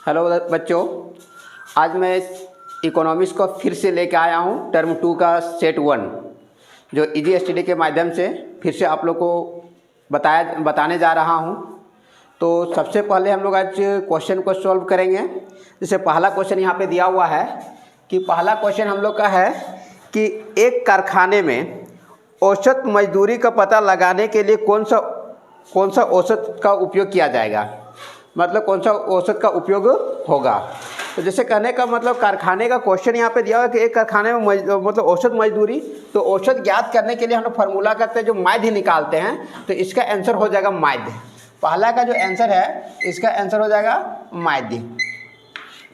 Hello बच्चों, आज मैं इकोनॉमिक्स को फिर से लेके आया हूँ टर्म 2 का सेट 1 जो इजी स्टडी के माध्यम से फिर से आप लोग को बताने जा रहा हूँ। तो सबसे पहले हम लोग आज क्वेश्चन को सॉल्व करेंगे। जैसे पहला क्वेश्चन यहाँ पे दिया हुआ है कि पहला क्वेश्चन हम लोग का है कि एक कारखाने में औसत मजदूरी का पता लगाने के लिए कौन सा औसत का उपयोग किया जाएगा, मतलब कौन सा औसत का उपयोग होगा। तो जैसे कहने का मतलब कारखाने का क्वेश्चन यहाँ पे दिया हुआ है कि एक कारखाने में मतलब औसत मजदूरी, तो औसत ज्ञात करने के लिए हम लोग फार्मूला करते हैं जो माध्य निकालते हैं। तो इसका आंसर हो जाएगा माध्य। पहला का जो आंसर है इसका आंसर हो जाएगा माध्य,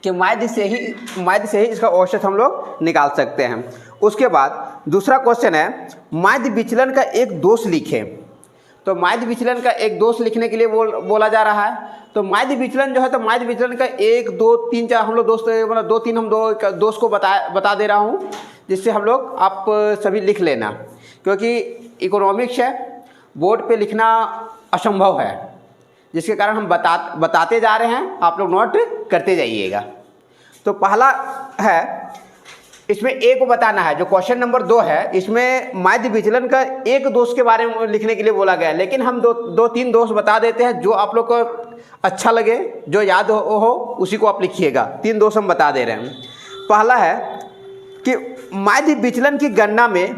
कि माध्य से ही इसका औसत हम लोग निकाल सकते हैं। उसके बाद दूसरा क्वेश्चन है माध्य विचलन का एक दोष लिखें। तो माध्य विचलन का एक दोष लिखने के लिए बोला जा रहा है। तो माध्य विचलन जो है, तो माध्य विचलन का 1 2 3 4 हम लोग दोस्त मतलब 2 3 हम दोष को बता दे रहा हूँ, जिससे हम लोग आप सभी लिख लेना, क्योंकि इकोनॉमिक्स है, बोर्ड पे लिखना असंभव है, जिसके कारण हम बताते जा रहे हैं, आप लोग नोट करते जाइएगा। तो पहला है, इसमें ए को बताना है। जो क्वेश्चन नंबर 2 है इसमें माध्य विचलन का एक दोष के बारे में लिखने के लिए बोला गया है, लेकिन हम दो तीन दोष बता देते हैं, जो आप लोग को अच्छा लगे, जो याद हो उसी को आप लिखिएगा। 3 दोष हम बता दे रहे हैं। पहला है कि माध्य विचलन की गणना में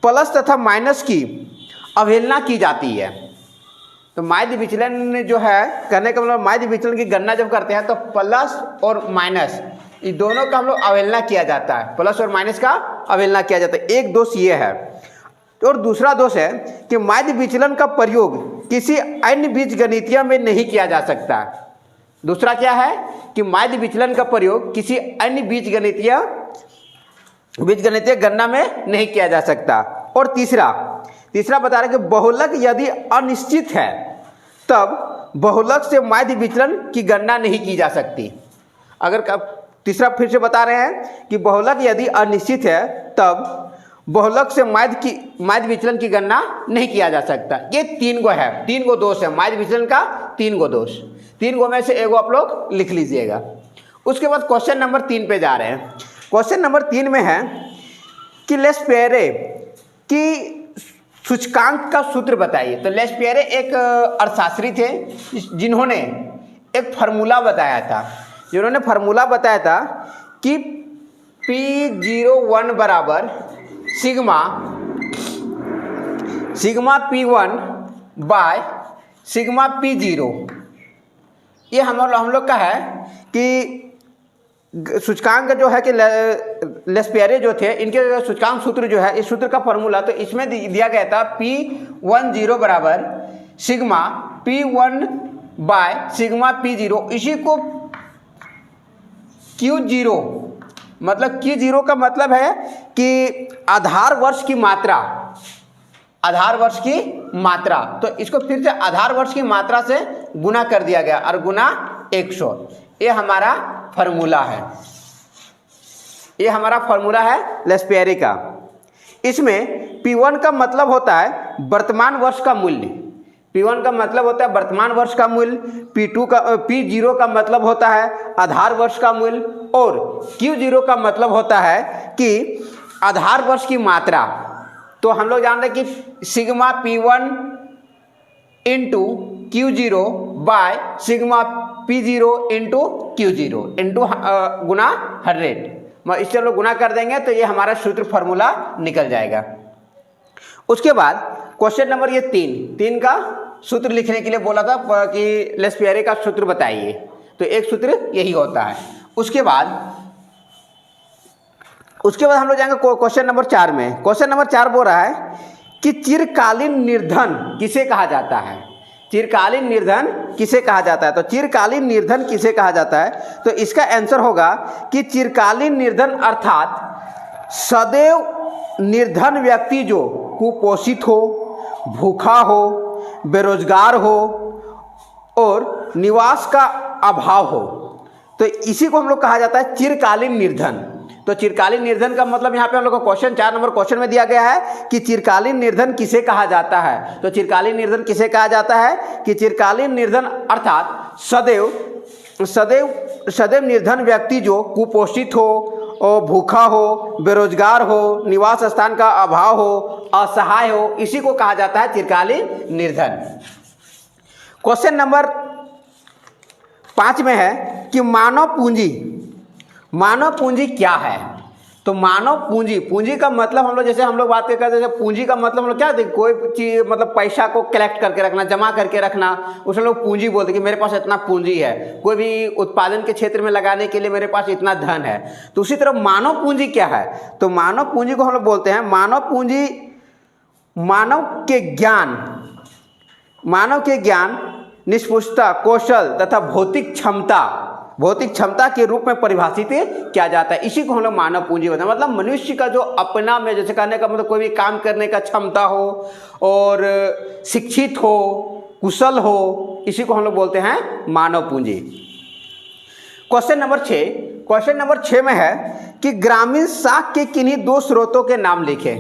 प्लस तथा माइनस की अवहेलना की जाती है। तो माध्य विचलन जो है, कहने का मतलब माध्य विचलन की गणना जब करते हैं तो प्लस और माइनस ये दोनों का हम लोग अवहेलना किया जाता है, प्लस और माइनस का अवहेलना किया जाता है। एक दोष ये है। और दूसरा दोष है कि माध्य विचलन का प्रयोग किसी अन्य बीजगणितीय में नहीं किया जा सकता। दूसरा क्या है कि माध्य विचलन का प्रयोग किसी अन्य बीजगणितीय गणना में नहीं किया जा सकता। और तीसरा बता रहे कि बहुलक यदि अनिश्चित है तब बहुलक से माध्य विचलन की गणना नहीं की जा सकती। तीसरा फिर से बता रहे हैं कि बहुलक यदि अनिश्चित है तब बहुलक से माध्य विचलन की गणना नहीं किया जा सकता। ये 3 गो है, 3 गो दोष है माध्य विचलन का, 3 गो दोष। 3 गो में से एगो आप लोग लिख लीजिएगा। उसके बाद क्वेश्चन नंबर 3 पे जा रहे हैं। क्वेश्चन नंबर 3 में है कि लेस्पेरे की सूचकांक का सूत्र बताइए। तो लेस्पेरे एक अर्थशास्त्री थे जिन्होंने एक फार्मूला बताया था, कि P01 बराबर sigma P1 bye sigma P0। ये हम लोग का है कि सूचकांक जो है कि लेस्पेरे जो थे, इनके सूचकांक सूत्र जो है, इस सूत्र का फॉर्मूला तो इसमें दिया गया था P10 बराबर sigma P1 bye sigma P0। इसी को Q0 मतलब Q0 का मतलब है कि आधार वर्ष की मात्रा। तो इसको फिर से आधार वर्ष की मात्रा से गुना कर दिया गया और गुना 100। ये हमारा फार्मूला है, लेस्पेरे का। इसमें P1 का मतलब होता है वर्तमान वर्ष का मूल्य, P1 का मतलब होता है वर्तमान वर्ष का मूल्य, P0 का मतलब होता है आधार वर्ष का मूल्य, और Q0 का मतलब होता है कि आधार वर्ष की मात्रा। तो हम लोग जान रहे हैं कि sigma P1 into Q0 by sigma P0 into Q0 into गुना 100। इससे हम लोग गुना कर देंगे तो ये हमारा सूत्र फार्मूला निकल जाएगा। उसके बाद क्वेश्चन नंबर ये 3 का सूत्र लिखने के लिए बोला था कि लेस्पेरे का सूत्र बताइए। तो एक सूत्र यही होता है। उसके बाद हम लोग जाएंगे क्वेश्चन नंबर 4 में। क्वेश्चन नंबर 4 बोल रहा है कि चिरकालीन निर्धन किसे कहा जाता है। तो चिरकालीन निर्धन किसे कहा जाता है? तो इसका आंसर होगा कि चिरकालीन निर्धन अर्थात सदैव निर्धन व्यक्ति जो कुपोषित हो, भूखा हो, बेरोजगार हो और निवास का अभाव हो, तो इसी को हम लोग कहा जाता है चिरकालीन निर्धन। तो चिरकालीन निर्धन का मतलब यहाँ पे हम लोग को क्वेश्चन 4 नंबर क्वेश्चन में दिया गया है कि चिरकालीन निर्धन किसे कहा जाता है। तो चिरकालीन निर्धन किसे कहा जाता है कि चिरकालीन निर्धन अर्थात सदैव सदैव निर्धन व्यक्ति जो कुपोषित हो और भूखा हो, बेरोजगार हो, निवास स्थान का अभाव हो, असहाय हो, इसी को कहा जाता है चिरकालीन निर्धन। क्वेश्चन नंबर 5 में है कि मानव पूंजी क्या है। तो मानव पूंजी का मतलब हम लोग बात करते हैं, पूंजी का मतलब हम लोग क्या देखते, कोई चीज मतलब पैसा को कलेक्ट करके रखना, जमा करके रखना, उसे लोग पूंजी बोलते हैं कि मेरे पास इतना पूंजी है। कोई भी उत्पादन के क्षेत्र में लगाने के लिए मेरे पास इतना धन है। तो उसी तरह मानव पूंजी क्या है, तो मानव पूंजी को हम लोग बोलते हैं, मानव पूंजी मानव के ज्ञान, निष्पुषता, कौशल तथा भौतिक क्षमता के रूप में परिभाषित किया जाता है। इसी को हम लोग मानव पूंजी बताते हैं। मतलब मनुष्य का जो अपना में, जैसे कहने का मतलब कोई भी काम करने का क्षमता हो और शिक्षित हो, कुशल हो, इसी को हम लोग बोलते हैं मानव पूंजी। क्वेश्चन नंबर 6 में है कि ग्रामीण साख के किन्हीं 2 स्रोतों के नाम लिखे।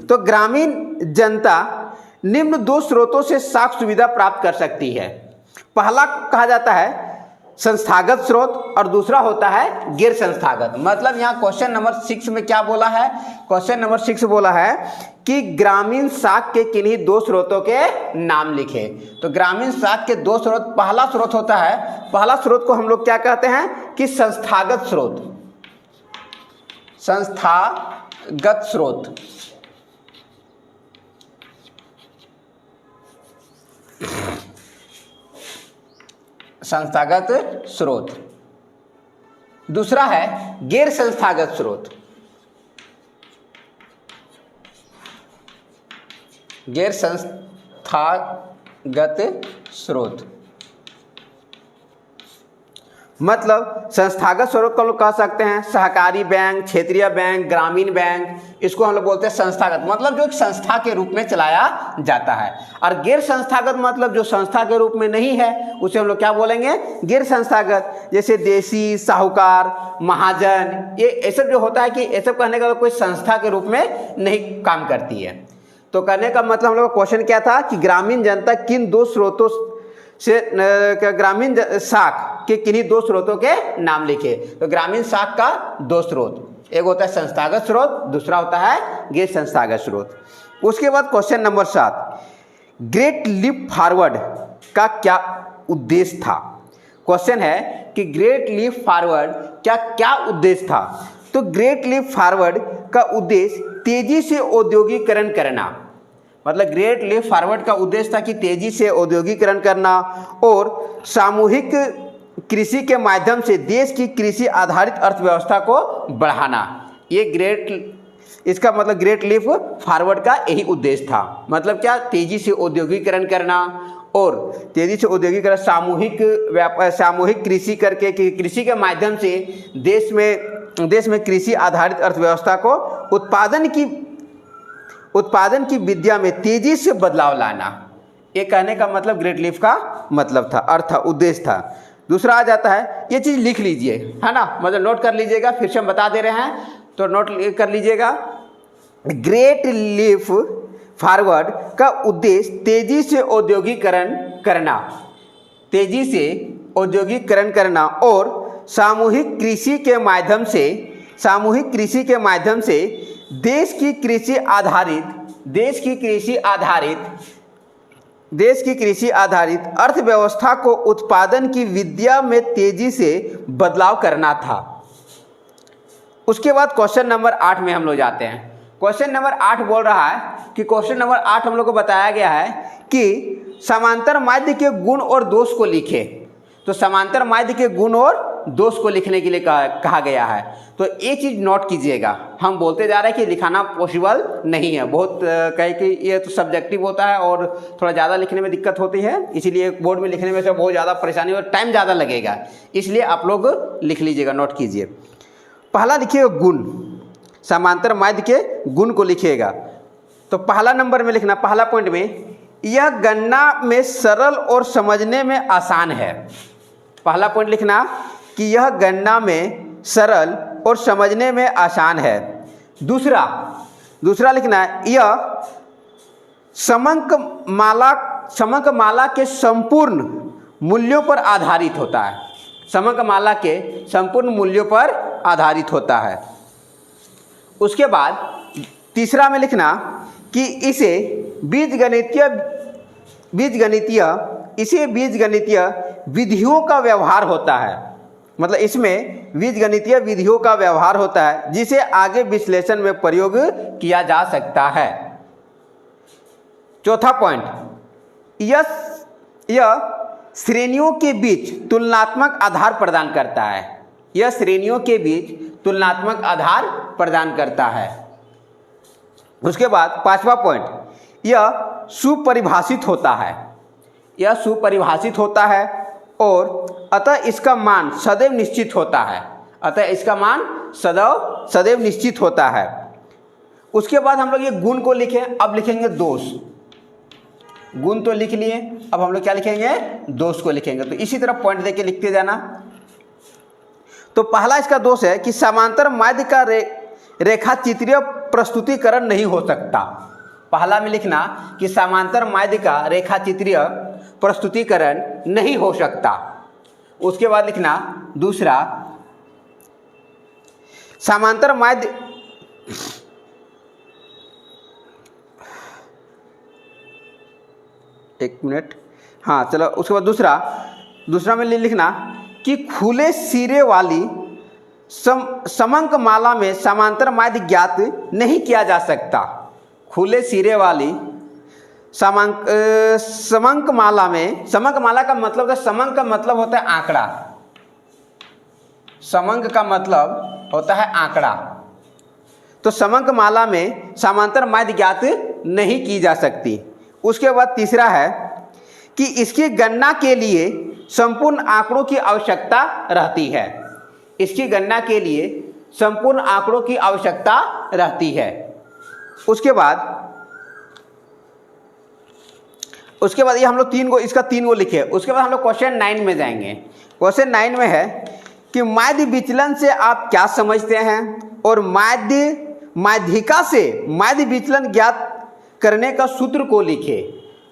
तो ग्रामीण जनता निम्न 2 स्रोतों से साख सुविधा प्राप्त कर सकती है। पहला कहा जाता है संस्थागत स्रोत और दूसरा होता है गैर संस्थागत। मतलब यहाँ क्वेश्चन नंबर 6 में क्या बोला है, क्वेश्चन नंबर 6 बोला है कि ग्रामीण साख के किन्हीं 2 स्रोतों के नाम लिखे। तो ग्रामीण साख के 2 स्रोत, पहला स्रोत होता है, पहला स्रोत को हम लोग क्या कहते हैं कि संस्थागत स्रोत। संस्थागत स्रोत। दूसरा है गैर संस्थागत स्रोत। मतलब संस्थागत स्रोत को हम लोग कह सकते हैं सहकारी बैंक, क्षेत्रीय बैंक, ग्रामीण बैंक, इसको हम लोग बोलते हैं संस्थागत, मतलब जो एक संस्था के रूप में चलाया जाता है। और गैर संस्थागत मतलब जो संस्था के रूप में नहीं है, उसे हम लोग क्या बोलेंगे, गैर संस्थागत। जैसे देसी, साहूकार, महाजन, ये ऐसा जो होता है कि ऐसा कहने का कोई संस्था के रूप में नहीं काम करती है। तो कहने का मतलब हम लोग का क्वेश्चन क्या था कि ग्रामीण जनता किन 2 स्रोतों से, ग्रामीण साख के किन्हीं 2 स्रोतों के नाम लिखे। तो ग्रामीण साख का 2 स्रोत, एक होता है संस्थागत स्रोत, दूसरा होता है गैर संस्थागत स्रोत। उसके बाद question number 7, great leap forward का क्या उद्देश्य था। क्वेश्चन है कि ग्रेट लीप फॉरवर्ड क्या उद्देश्य था। तो ग्रेट लीप फॉरवर्ड का उद्देश्य तेजी से औद्योगिकरण करना, मतलब ग्रेट लीप फॉरवर्ड का उद्देश्य था कि तेजी से औद्योगिकरण करना और सामूहिक कृषि के माध्यम से देश की कृषि आधारित अर्थव्यवस्था को बढ़ाना। ये इसका मतलब ग्रेट लीप फॉरवर्ड का यही उद्देश्य था। मतलब क्या, तेजी से औद्योगिकरण करना और तेजी से औद्योगिकरण, सामूहिक कृषि करके, कृषि के माध्यम से देश में कृषि आधारित अर्थव्यवस्था को उत्पादन की विद्या में तेजी से बदलाव लाना। ये कहने का मतलब ग्रेट लीप का मतलब था, अर्थ था, उद्देश्य था। दूसरा आ जाता है, ये चीज़ लिख लीजिए, है ना, मतलब नोट कर लीजिएगा, फिर से हम बता दे रहे हैं तो नोट कर लीजिएगा। ग्रेट लीप फॉरवर्ड का उद्देश्य तेजी से औद्योगिकरण करना और सामूहिक कृषि के माध्यम से देश की कृषि आधारित अर्थव्यवस्था को उत्पादन की विद्या में तेजी से बदलाव करना था। उसके बाद क्वेश्चन नंबर 8 में हम लोग जाते हैं। क्वेश्चन नंबर 8 बोल रहा है कि क्वेश्चन नंबर 8 हम लोग को बताया गया है कि समांतर माध्य के गुण और दोष को लिखे। तो समांतर माध्य के गुण और दोष को लिखने के लिए कहा गया है। तो एक चीज़ नोट कीजिएगा, हम बोलते जा रहे हैं कि लिखाना पॉसिबल नहीं है, बहुत कहे कि ये तो सब्जेक्टिव होता है और थोड़ा ज़्यादा लिखने में दिक्कत होती है, इसीलिए बोर्ड में लिखने में से बहुत ज़्यादा परेशानी और टाइम ज़्यादा लगेगा, इसलिए आप लोग लिख लीजिएगा, नोट कीजिए। पहला लिखिएगा गुण, समांतर माध्य के गुण को लिखिएगा। तो पहला नंबर में लिखना, पहला पॉइंट में, यह गणना में सरल और समझने में आसान है। पहला पॉइंट लिखना कि यह गणना में सरल और समझने में आसान है। दूसरा लिखना है, यह समंक माला के संपूर्ण मूल्यों पर आधारित होता है, समग्र माला के संपूर्ण मूल्यों पर आधारित होता है। उसके बाद तीसरा में लिखना कि इसे बीजगणितीय विधियों का व्यवहार होता है, मतलब इसमें बीजगणितीय विधियों का व्यवहार होता है जिसे आगे विश्लेषण में प्रयोग किया जा सकता है। चौथा पॉइंट, यह श्रेणियों के बीच तुलनात्मक आधार प्रदान करता है। यह श्रेणियों के बीच तुलनात्मक आधार प्रदान करता है। उसके बाद पांचवा पॉइंट, यह सुपरिभाषित होता है। यह सुपरिभाषित होता है और अतः इसका मान सदैव निश्चित होता है। अतः इसका मान सदैव निश्चित होता है। उसके बाद हम लोग ये गुण को लिखें, अब लिखेंगे दोष। गुण तो लिख लिए, अब हम लोग क्या लिखेंगे, दोष को लिखेंगे। तो इसी तरह पॉइंट देके लिखते जाना। तो पहला इसका दोष है कि समांतर माध्य का रेखा चित्रीय प्रस्तुतिकरण नहीं हो सकता। पहला में लिखना कि समांतर माध्य का रेखा चित्रीय प्रस्तुतिकरण नहीं हो सकता। उसके बाद लिखना दूसरा, समांतर माध्य एक मिनट, हाँ चलो। उसके बाद दूसरा में लिखना कि खुले सिरे वाली समंक माला में समांतर माध्य ज्ञात नहीं किया जा सकता। खुले सिरे वाली समंक माला में, समंक माला का मतलब है, समंक का मतलब होता है आंकड़ा। समंक का मतलब होता है आंकड़ा। तो समंक माला में समांतर माध्य ज्ञात नहीं की जा सकती। उसके बाद तीसरा है कि इसकी गणना के लिए संपूर्ण आंकड़ों की आवश्यकता रहती है। इसकी गणना के लिए संपूर्ण आंकड़ों की आवश्यकता रहती है। उसके बाद ये हम लोग तीन को लिखे। उसके बाद हम लोग क्वेश्चन 9 में जाएंगे। क्वेश्चन 9 में है कि माध्य विचलन से आप क्या समझते हैं और माध्यिका से माध्य विचलन ज्ञात करने का सूत्र को लिखे।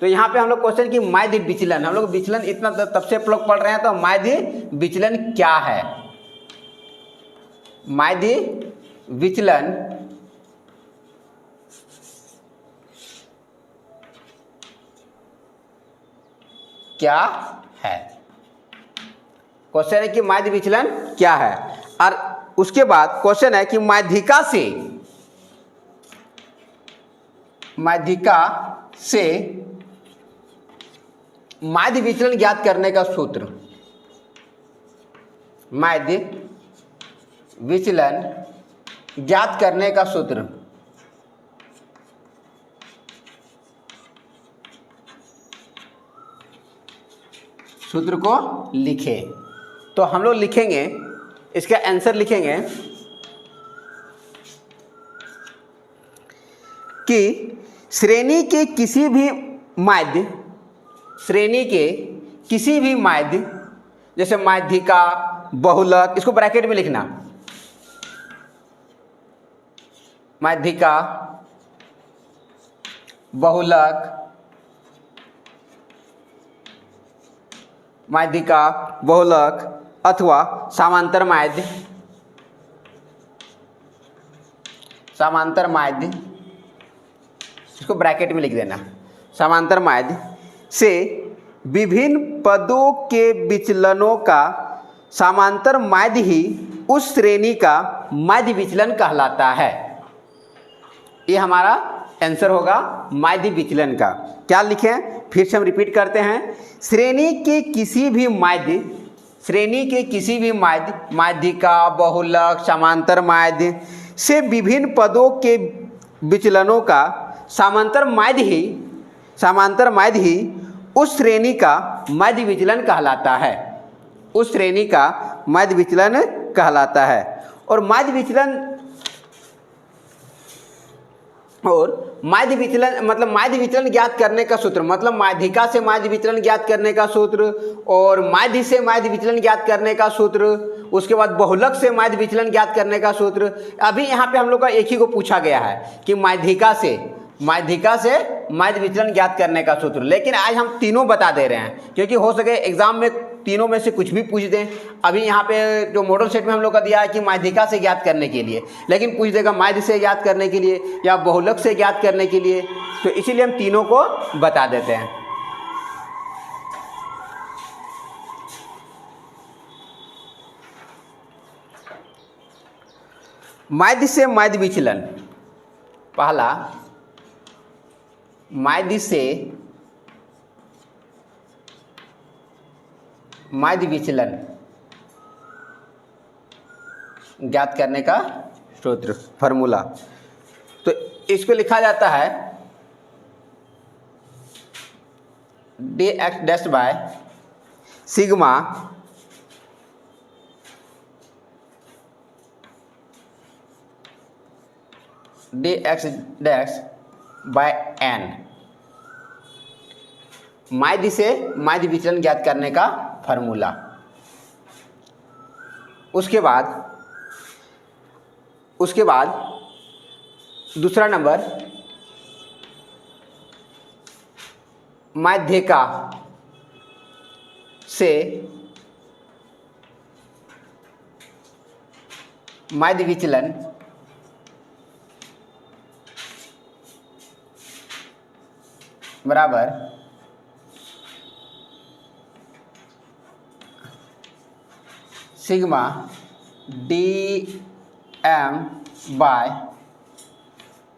तो यहाँ पे हम लोग क्वेश्चन की माध्य विचलन, हम लोग विचलन इतना तब से लोग पढ़ रहे हैं, तो माध्य विचलन क्या है? माध्य विचलन क्या है? क्वेश्चन है कि माध्य विचलन क्या है। और उसके बाद क्वेश्चन है कि माध्यिका से माध्य विचलन ज्ञात करने का सूत्र। माध्य विचलन ज्ञात करने का सूत्र। सूत्र को लिखे। तो हम लोग लिखेंगे, इसका आंसर लिखेंगे कि श्रेणी के किसी भी माध्य जैसे माध्यिका, बहुलक, इसको ब्रैकेट में लिखना, माध्यिका, बहुलक, अथवा समांतर माध्य, इसको ब्रैकेट में लिख देना। समांतर माध्य से विभिन्न पदों के विचलनों का समांतर माध्य ही उस श्रेणी का माध्य विचलन कहलाता है। ये हमारा आंसर होगा माध्य विचलन का। क्या लिखें, फिर से हम रिपीट करते हैं। श्रेणी के किसी भी माध्य, माध्यिका, बहुलक, समांतर माध्य से विभिन्न पदों के विचलनों का समांतर माध्य ही उस श्रेणी का माध्य विचलन कहलाता है। उस श्रेणी का माध्य विचलन कहलाता है। और माध्य विचलन मतलब माध्य विचलन ज्ञात करने का सूत्र, मतलब माध्यिका से माध्य विचलन ज्ञात करने का सूत्र, और माध्य से माध्य विचलन ज्ञात करने का सूत्र, उसके बाद बहुलक से माध्य विचलन ज्ञात करने का सूत्र। अभी यहाँ पे हम लोग का एक ही को पूछा गया है कि माध्यिका से, माध्यिका से माध्य विचलन ज्ञात करने का सूत्र। लेकिन आज हम तीनों बता दे रहे हैं क्योंकि हो सके एग्जाम में तीनों में से कुछ भी पूछ दें। अभी यहाँ पे जो मॉडल सेट में हम लोग का दिया है कि माध्यिका से ज्ञात करने के लिए, लेकिन पूछ देगा माध्य से ज्ञात करने के लिए या बहुलक से ज्ञात करने के लिए, तो इसीलिए हम तीनों को बता देते हैं। माध्य से माध्य विचलन, पहला माध्य से माध्य विचलन ज्ञात करने का सूत्र, फॉर्मूला। तो इसको लिखा जाता है dx dash by sigma dx dash by n, माध्य से माध्य विचलन ज्ञात करने का फॉर्मूला। उसके बाद दूसरा नंबर माध्यिका से माध्य विचलन बराबर सिग्मा dm बाय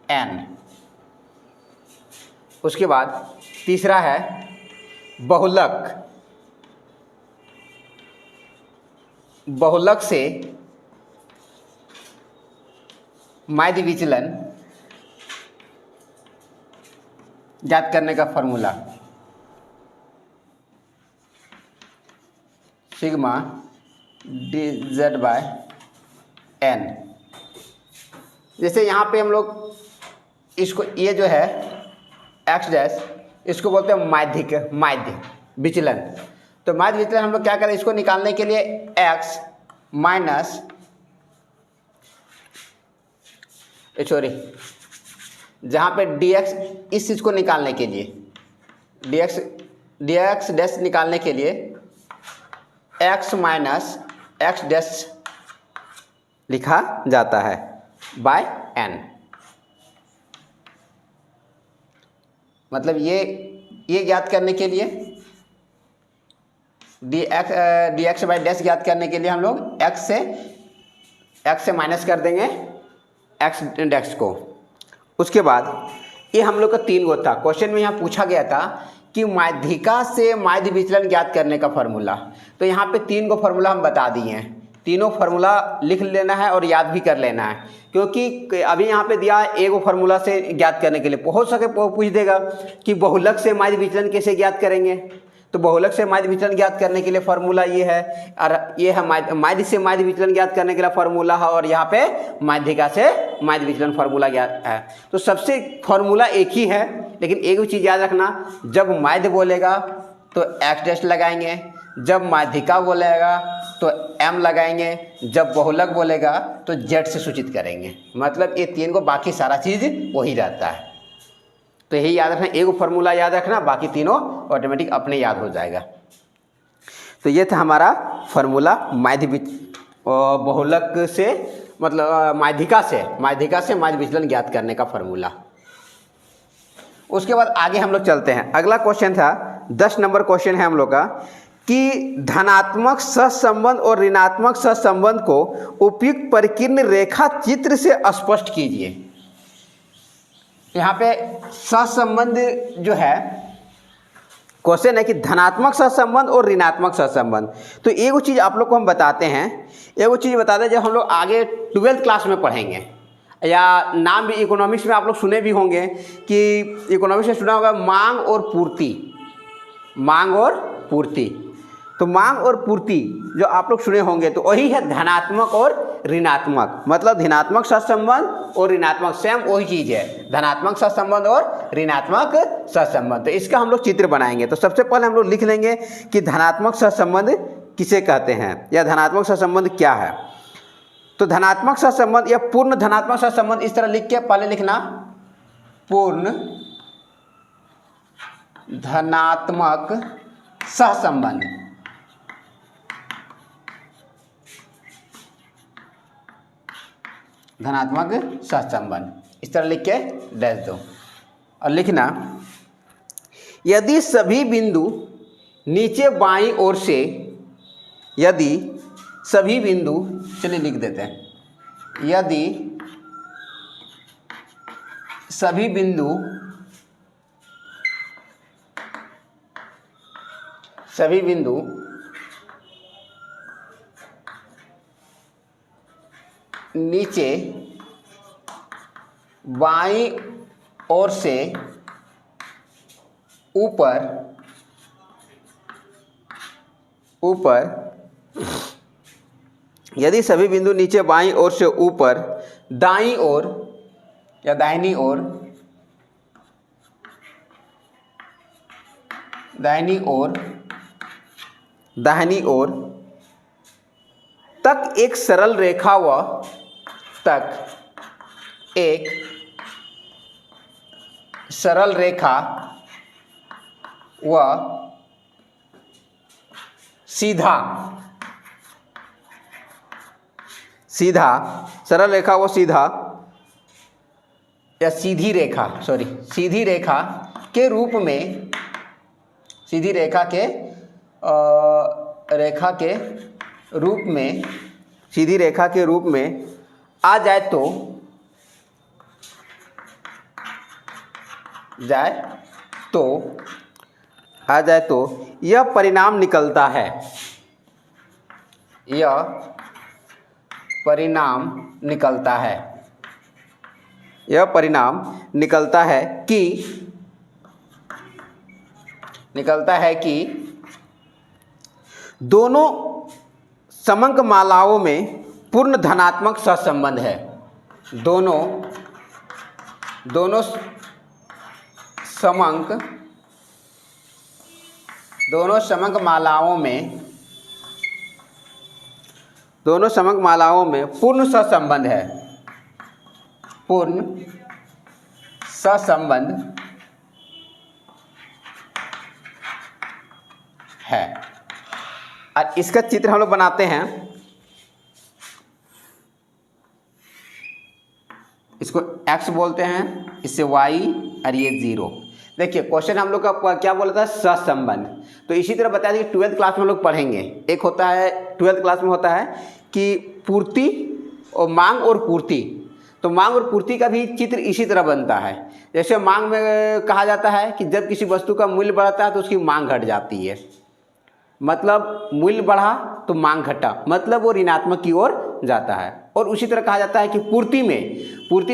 n। उसके बाद तीसरा है बहुलक, बहुलक से माध्य विचलन ज्ञात करने का formula, sigma dz by n। जैसे यहाँ पे हम लोग इसको, ये जो है x डैश, इसको बोलते हैं माध्यिक, माध्य विचलन। तो माध्य विचलन हम लोग क्या करें, इसको निकालने के लिए x माइनस जहाँ पे dx, इस चीज़ को निकालने के लिए dx डैश निकालने के लिए x माइनस x डैश लिखा जाता है बाय n। मतलब ये ज्ञात करने के लिए dx बाय डैश ज्ञात करने के लिए हम लोग x से माइनस कर देंगे x डैश को। उसके बाद ये हम लोग का 3 गो था, क्वेश्चन में यहाँ पूछा गया था कि माध्यिका से माध्य विचलन ज्ञात करने का फॉर्मूला। तो यहाँ पे 3 गो फॉर्मूला हम बता दिए हैं, तीनों फार्मूला लिख लेना है और याद भी कर लेना है, क्योंकि अभी यहाँ पे दिया है एगो फार्मूला से ज्ञात करने के लिए। हो सके पूछ देगा कि बहुलक से माध्य विचलन कैसे ज्ञात करेंगे, तो बहुलक से माध्य विचलन ज्ञात करने के लिए फार्मूला ये है, और ये है माध्य से माध्य विचलन ज्ञात करने के लिए फार्मूला है, और यहाँ पे माध्यिका से माध्य विचलन फार्मूला ज्ञात है। तो सबसे फार्मूला एक ही है, लेकिन एक चीज़ याद रखना, जब माध्य बोलेगा तो x डैश लगाएंगे, जब माध्यिका बोलेगा तो m लगाएंगे, जब बहुलक बोलेगा तो z से सूचित करेंगे। मतलब ये 3 को, बाकी सारा चीज़ वही रहता है। तो यही याद रखना, एक फार्मूला याद रखना, बाकी तीनों ऑटोमेटिक अपने याद हो जाएगा। तो ये था हमारा फार्मूला बहुलक से, मतलब माध्यिका से माध्य विचलन ज्ञात करने का फार्मूला। उसके बाद आगे हम लोग चलते हैं। अगला क्वेश्चन था 10 नंबर क्वेश्चन है हम लोग का, कि धनात्मक सहसंबंध और ऋणात्मक सहसंबंध को उपयुक्त परिकीर्ण रेखा चित्र से स्पष्ट कीजिए। यहाँ पे सहसंबंध जो है, क्वेश्चन है कि धनात्मक सहसंबंध और ऋणात्मक सहसंबंध। तो एक चीज़ आप लोग को हम बताते हैं, एक चीज़ बताते हैं, जब हम लोग आगे 12th क्लास में पढ़ेंगे, या नाम भी इकोनॉमिक्स में आप लोग सुने भी होंगे कि इकोनॉमिक्स में सुना होगा मांग और पूर्ति, मांग और पूर्ति। तो मांग और पूर्ति जो आप लोग सुने होंगे, तो वही है धनात्मक और ऋणात्मक। मतलब धनात्मक सहसंबंध और ऋणात्मक सेम वही चीज़ है, धनात्मक सहसंबंध और ऋणात्मक सहसंबंध। तो इसका हम लोग चित्र बनाएंगे। तो सबसे पहले हम लोग लिख लेंगे कि धनात्मक सहसंबंध किसे कहते हैं, या धनात्मक सहसंबंध क्या है। तो धनात्मक सहसंबंध या पूर्ण धनात्मक सहसंबंध इस तरह लिख के पहले लिखना, पूर्ण धनात्मक सहसंबंध। धनात्मक सहसंबंध इस तरह लिख के डैश दो और लिखना यदि सभी बिंदु नीचे बाईं ओर से, यदि सभी बिंदु, चलिए लिख देते हैं, यदि सभी बिंदु नीचे बाईं ओर से ऊपर, यदि सभी बिंदु नीचे बाईं ओर से ऊपर, दाईं ओर या दाहिनी ओर तक एक सरल रेखा व सीधा या सीधी रेखा के रूप में, सीधी रेखा के रूप में आ जाए तो यह परिणाम निकलता है, कि दोनों समंकमालाओं में पूर्ण धनात्मक सहसंबंध है। दोनों समंकमालाओं में पूर्ण सहसंबंध है। और इसका चित्र हम लोग बनाते हैं, इसको x बोलते हैं, इससे y और ये 0। देखिए क्वेश्चन हम लोग का क्या बोला था, सहसंबंध। तो इसी तरह बता दें 12th क्लास में हम लोग पढ़ेंगे, एक होता है 12th क्लास में होता है कि पूर्ति और मांग और पूर्ति। तो मांग और पूर्ति का भी चित्र इसी तरह बनता है। जैसे मांग में कहा जाता है कि जब किसी वस्तु का मूल्य बढ़ता है तो उसकी मांग घट जाती है, मतलब मूल्य बढ़ा तो मांग घटा, मतलब वो ऋणात्मक की ओर जाता है। और उसी तरह कहा जाता है कि पूर्ति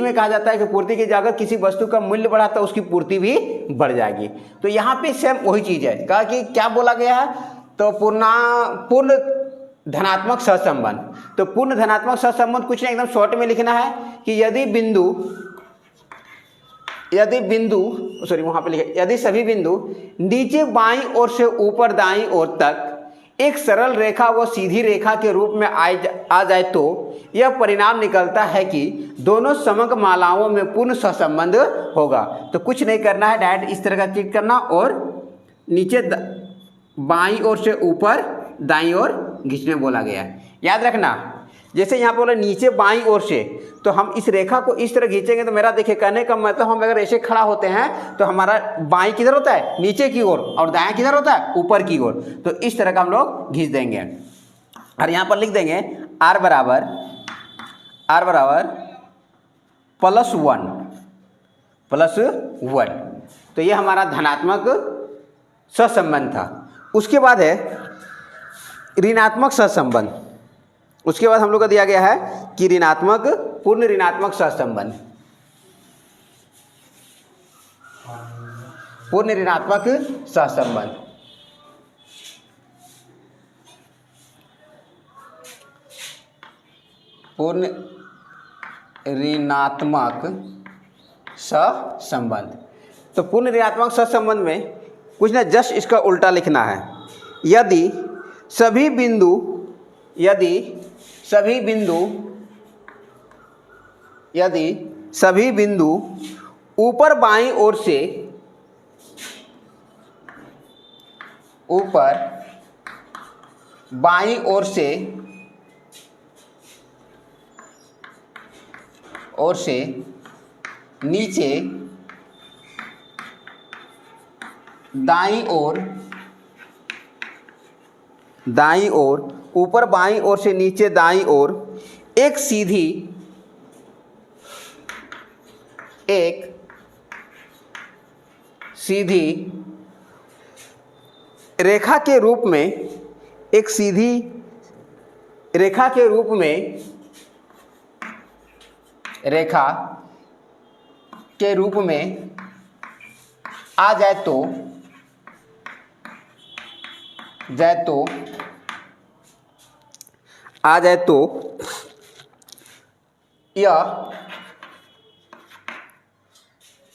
में कहा जाता है कि पूर्ति की जगह किसी वस्तु का मूल्य बढ़ा तो उसकी पूर्ति भी बढ़ जाएगी। तो यहाँ पे सेम वही चीज़ है, कहा कि क्या बोला गया है, तो पूर्ण धनात्मक सहसंबंध। तो पूर्ण धनात्मक सहसंबंध कुछ नहीं, एकदम शॉर्ट में लिखना है कि यदि सभी बिंदु नीचे बाईं ओर से ऊपर दाईं ओर तक एक सरल रेखा व सीधी रेखा के रूप में आ जाए तो यह परिणाम निकलता है कि दोनों समंकमालाओं में पूर्ण सहसंबंध होगा। तो कुछ नहीं करना है, डायरेक्ट इस तरह का चित्र करना और नीचे बाईं ओर से ऊपर दाईं ओर खींचने बोला गया है। याद रखना, जैसे यहाँ पर बोला नीचे बाईं ओर से, तो हम इस रेखा को इस तरह खींचेंगे। तो मेरा देखिए कहने का मतलब, हम अगर ऐसे खड़ा होते हैं तो हमारा बाईं किधर होता है, नीचे की ओर, और दायां किधर होता है, ऊपर की ओर। तो इस तरह का हम लोग खींच देंगे और यहाँ पर लिख देंगे r बराबर +1। तो ये हमारा धनात्मक सहसंबंध था। उसके बाद है ऋणात्मक सहसंबंध। उसके बाद हम लोग का दिया गया है कि पूर्ण ऋणात्मक सहसंबंध। पूर्ण ऋणात्मक सहसंबंध पूर्ण ऋणात्मक सहसंबंध। तो पूर्ण ऋणात्मक सहसंबंध में कुछ ना, जस्ट इसका उल्टा लिखना है। यदि सभी बिंदु ऊपर बाईं ओर से नीचे दाईं ओर ऊपर बाईं ओर से नीचे दाईं ओर एक सीधी रेखा के रूप में आ जाए तो यह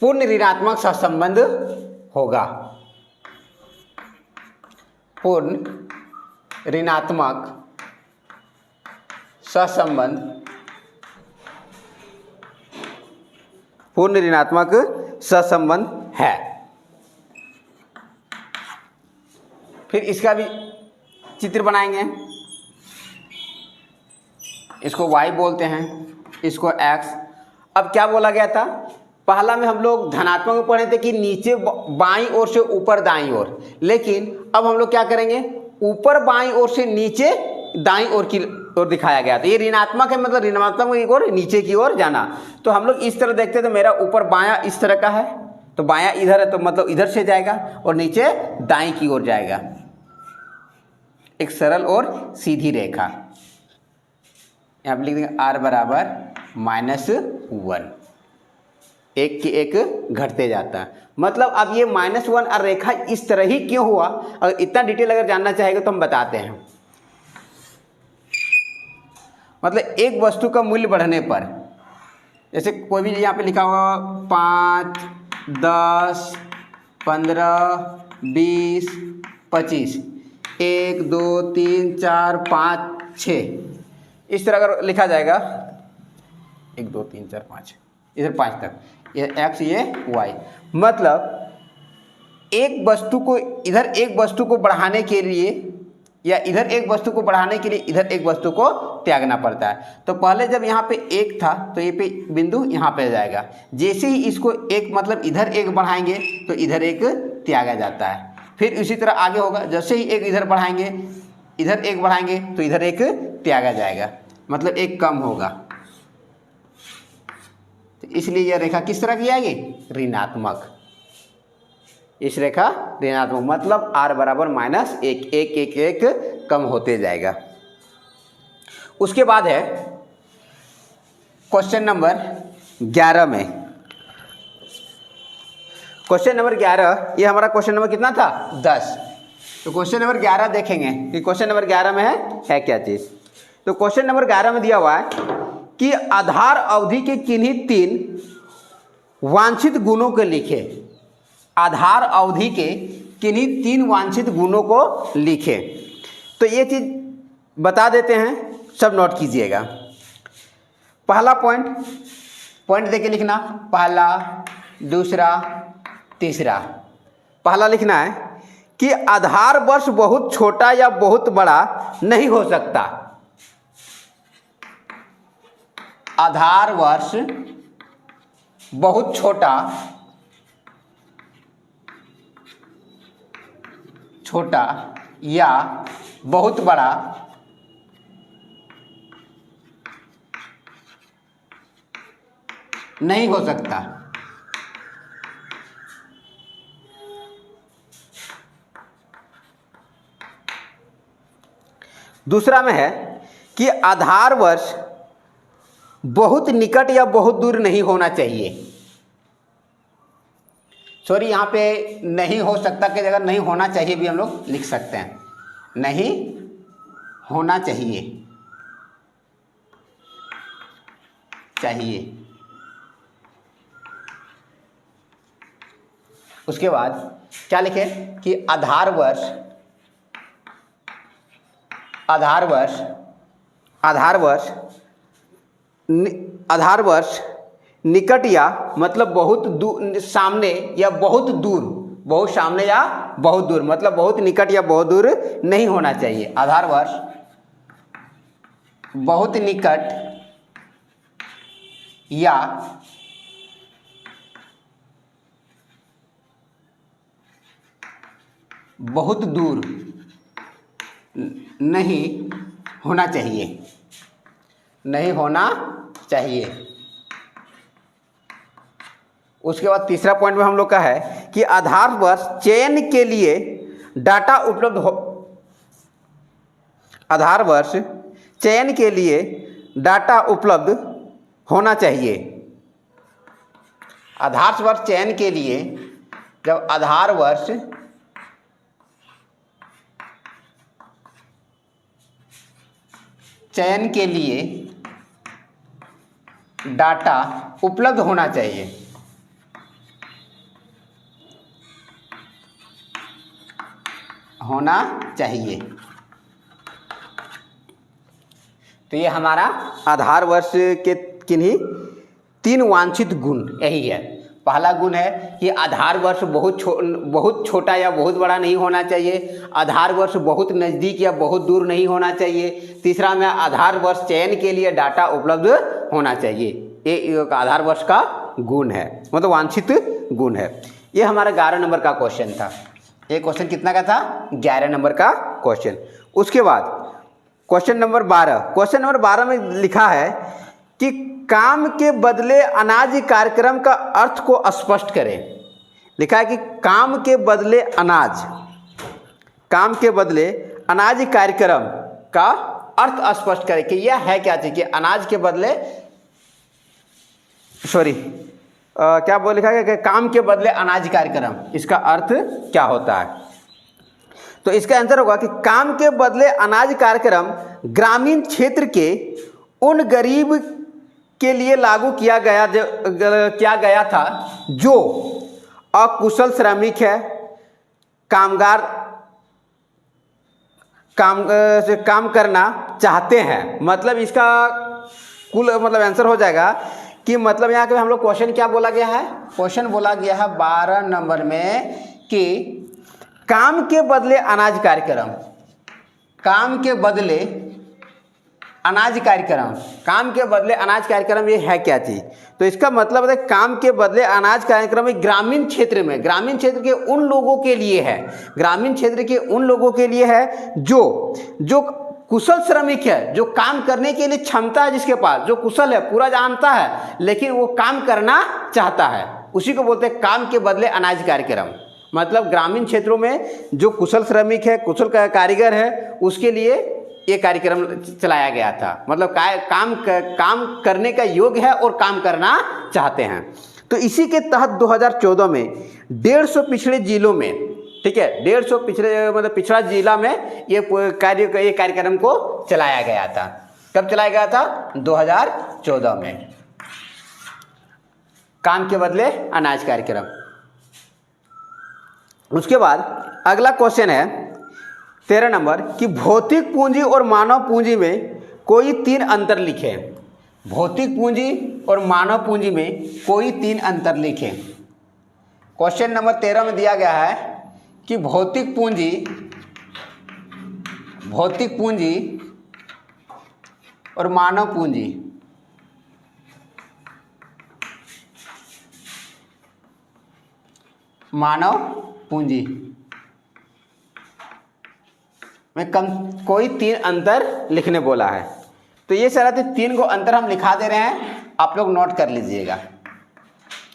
पूर्ण ऋणात्मक सहसंबंध होगा। पूर्ण ऋणात्मक सहसंबंध है। फिर इसका भी चित्र बनाएंगे। इसको y बोलते हैं, इसको x। अब क्या बोला गया था, पहला में हम लोग धनात्मक में पढ़े थे कि नीचे बाईं ओर से ऊपर दाईं ओर, लेकिन अब हम लोग क्या करेंगे, ऊपर बाईं ओर से नीचे दाईं ओर की ओर दिखाया गया था। ये ऋणात्मक है, मतलब ऋणात्मक की ओर नीचे की ओर जाना। तो हम लोग इस तरह देखते तो मेरा ऊपर बायां इस तरह का है, तो बायां इधर है तो मतलब इधर से जाएगा और नीचे दाईं की ओर जाएगा। एक सरल और सीधी रेखा। यहाँ पे लिख देंगे r बराबर -1, एक की एक घटते जाता है। मतलब अब ये -1 और रेखा इस तरह ही क्यों हुआ, अगर इतना डिटेल अगर जानना चाहेगा तो हम बताते हैं। मतलब एक वस्तु का मूल्य बढ़ने पर, जैसे कोई भी यहाँ पे लिखा हुआ 5, 10, 15, 20, 25, 1, 2, 3, 4, 5, 6, इस तरह अगर लिखा जाएगा 1, 2, 3, 4, 5, इधर 5 तक, ये x ये y, मतलब एक वस्तु को इधर एक वस्तु को बढ़ाने के लिए या इधर एक वस्तु को बढ़ाने के लिए इधर एक वस्तु को त्यागना पड़ता है। तो पहले जब यहाँ पे एक था तो ये पे बिंदु यहाँ पे जाएगा, जैसे ही इसको एक मतलब इधर एक बढ़ाएंगे तो इधर एक त्यागा जाता है। फिर इसी तरह आगे होगा, जैसे ही एक इधर बढ़ाएंगे इधर एक बढ़ाएंगे तो इधर एक त्यागा जाएगा, मतलब एक कम होगा। तो इसलिए यह रेखा किस तरह की आएगी, ऋणात्मक। इस रेखा ऋणात्मक, मतलब r बराबर -1, एक एक एक कम होते जाएगा। उसके बाद है क्वेश्चन नंबर 11 में। क्वेश्चन नंबर 11, ये हमारा क्वेश्चन नंबर कितना था, 10। तो क्वेश्चन नंबर 11 देखेंगे कि क्वेश्चन नंबर 11 में है क्या चीज़। तो क्वेश्चन नंबर 11 में दिया हुआ है कि आधार अवधि के किन्हीं 3 वांछित गुणों को लिखे। आधार अवधि के किन्हीं 3 वांछित गुणों को लिखे। तो ये चीज़ बता देते हैं, सब नोट कीजिएगा। पहला पॉइंट देके लिखना, पहला, दूसरा, तीसरा। पहला लिखना है कि आधार वर्ष बहुत छोटा या बहुत बड़ा नहीं हो सकता। आधार वर्ष बहुत छोटा या बहुत बड़ा नहीं हो सकता। दूसरा में है कि आधार वर्ष बहुत निकट या बहुत दूर नहीं होना चाहिए। सॉरी, यहाँ पे नहीं हो सकता के जगह नहीं होना चाहिए भी हम लोग लिख सकते हैं। नहीं होना चाहिए। उसके बाद क्या लिखे कि आधार वर्ष निकट या मतलब बहुत दूर, सामने या बहुत दूर, बहुत सामने या बहुत दूर, मतलब बहुत निकट या बहुत दूर नहीं होना चाहिए। आधार वर्ष बहुत निकट या बहुत दूर नहीं होना चाहिए, नहीं होना चाहिए। उसके बाद तीसरा पॉइंट में हम लोग का है कि आधार वर्ष चयन के लिए डाटा उपलब्ध हो, आधार वर्ष चयन के लिए डाटा उपलब्ध होना चाहिए। आधार वर्ष चयन के लिए, जब आधार वर्ष चयन के लिए डाटा उपलब्ध होना चाहिए, होना चाहिए। तो ये हमारा आधार वर्ष के किन्हीं 3 वांछित गुण यही है। पहला गुण है कि आधार वर्ष बहुत छोटा या बहुत बड़ा नहीं होना चाहिए। आधार वर्ष बहुत नज़दीक या बहुत दूर नहीं होना चाहिए। तीसरा में आधार वर्ष चयन के लिए डाटा उपलब्ध होना चाहिए। ये आधार वर्ष का गुण है, मतलब वांछित गुण है। ये हमारा 11 नंबर का क्वेश्चन था। ये क्वेश्चन कितना का था? 11 नंबर का क्वेश्चन। उसके बाद क्वेश्चन नंबर 12, क्वेश्चन नंबर 12 में लिखा है कि काम के बदले अनाज कार्यक्रम का अर्थ को स्पष्ट करें। लिखा है कि काम के बदले अनाज, काम के बदले अनाज कार्यक्रम का अर्थ स्पष्ट करें कि यह है क्या चीज़। कि अनाज के बदले क्या बोल लिखा है कि काम के बदले अनाज कार्यक्रम, इसका अर्थ क्या होता है? तो इसका आंसर होगा कि काम के बदले अनाज कार्यक्रम ग्रामीण क्षेत्र के उन गरीब के लिए लागू किया गया था जो अकुशल श्रमिक है, कामगार काम करना चाहते हैं। मतलब इसका कुल मतलब आंसर हो जाएगा कि मतलब यहाँ के हम लोग क्वेश्चन क्या बोला गया है? क्वेश्चन बोला गया है 12 नंबर में कि काम के बदले अनाज कार्यक्रम, काम के बदले अनाज कार्यक्रम, काम के बदले अनाज कार्यक्रम ये है क्या चीज़? तो इसका मतलब है काम के बदले अनाज कार्यक्रम ग्रामीण क्षेत्र में, ग्रामीण क्षेत्र के उन लोगों के लिए है, ग्रामीण क्षेत्र के उन लोगों के लिए है जो कुशल श्रमिक है, जो काम करने के लिए क्षमता है, जिसके पास जो कुशल है, पूरा जानता है, लेकिन वो काम करना चाहता है, उसी को बोलते हैं काम के बदले अनाज कार्यक्रम। मतलब ग्रामीण क्षेत्रों में जो कुशल श्रमिक है, कुशल कारीगर है, उसके लिए ये कार्यक्रम चलाया गया था। मतलब काम करने का योग्य है और काम करना चाहते हैं। तो इसी के तहत 2014 में 150 पिछड़े जिलों में, ठीक है, 150 पिछड़ा जिला में ये कार्यक्रम को चलाया गया था। कब चलाया गया था? 2014 में, काम के बदले अनाज कार्यक्रम। उसके बाद अगला क्वेश्चन है 13 नंबर कि भौतिक पूंजी और मानव पूंजी में कोई 3 अंतर लिखें। भौतिक पूंजी और मानव पूंजी में कोई 3 अंतर लिखें। क्वेश्चन नंबर 13 में दिया गया है कि भौतिक पूंजी और मानव पूंजी में कोई 3 अंतर लिखने बोला है। तो ये सारा 3 को अंतर हम लिखा दे रहे हैं, आप लोग नोट कर लीजिएगा,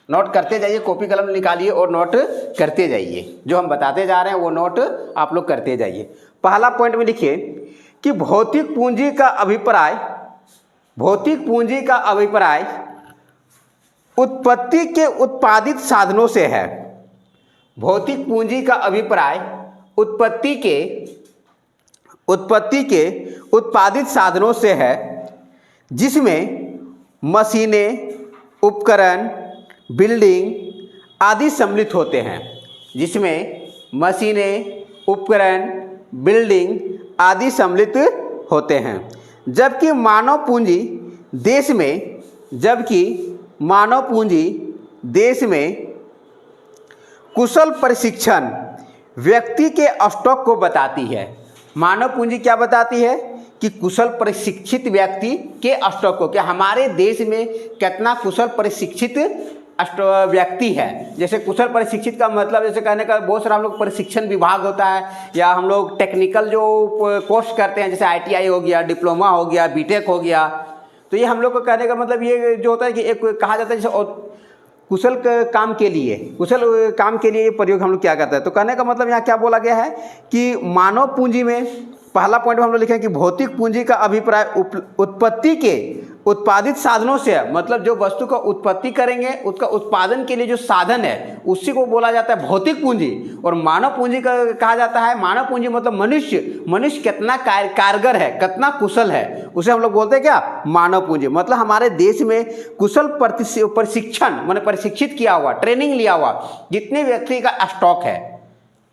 नोट करते जाइए, कॉपी कलम निकालिए और नोट करते जाइए। जो हम बताते जा रहे हैं वो नोट आप लोग करते जाइए। पहला पॉइंट में लिखिए कि भौतिक पूंजी का अभिप्राय उत्पत्ति के उत्पादित साधनों से है। भौतिक पूंजी का अभिप्राय उत्पत्ति के उत्पादित साधनों से है, जिसमें मशीनें, उपकरण, बिल्डिंग आदि सम्मिलित होते हैं। जिसमें मशीनें, उपकरण, बिल्डिंग आदि सम्मिलित होते हैं। जबकि मानव पूंजी मानव पूंजी देश में कुशल प्रशिक्षण व्यक्ति के स्टॉक को बताती है। मानव पूंजी क्या बताती है कि कुशल प्रशिक्षित व्यक्ति के स्टॉक को, कि हमारे देश में कितना कुशल प्रशिक्षित व्यक्ति है। जैसे कुशल प्रशिक्षित का मतलब जैसे कहने का बहुत सारा हम लोग प्रशिक्षण विभाग होता है, या हम लोग टेक्निकल जो कोर्स करते हैं जैसे ITI हो गया, डिप्लोमा हो गया, बीटेक हो गया, तो ये हम लोग को कहने का मतलब ये जो होता है कि एक कहा जाता है जैसे कुशल काम के लिए, कुशल काम के लिए ये प्रयोग हम लोग क्या करते हैं। तो कहने का मतलब यहाँ क्या बोला गया है कि मानव पूंजी में पहला पॉइंट में हम लोग लिखे हैं कि भौतिक पूंजी का अभिप्राय उत्पत्ति के उत्पादित साधनों से है। मतलब जो वस्तु का उत्पत्ति करेंगे उसका उत्पादन के लिए जो साधन है उसी को बोला जाता है भौतिक पूंजी। और मानव पूंजी का कहा जाता है, मानव पूंजी मतलब मनुष्य कितना कारगर है, कितना कुशल है, उसे हम लोग बोलते हैं क्या, मानव पूंजी। मतलब हमारे देश में कुशल प्रशिक्षण माने प्रशिक्षित किया हुआ, ट्रेनिंग लिया हुआ जितने व्यक्ति का स्टॉक है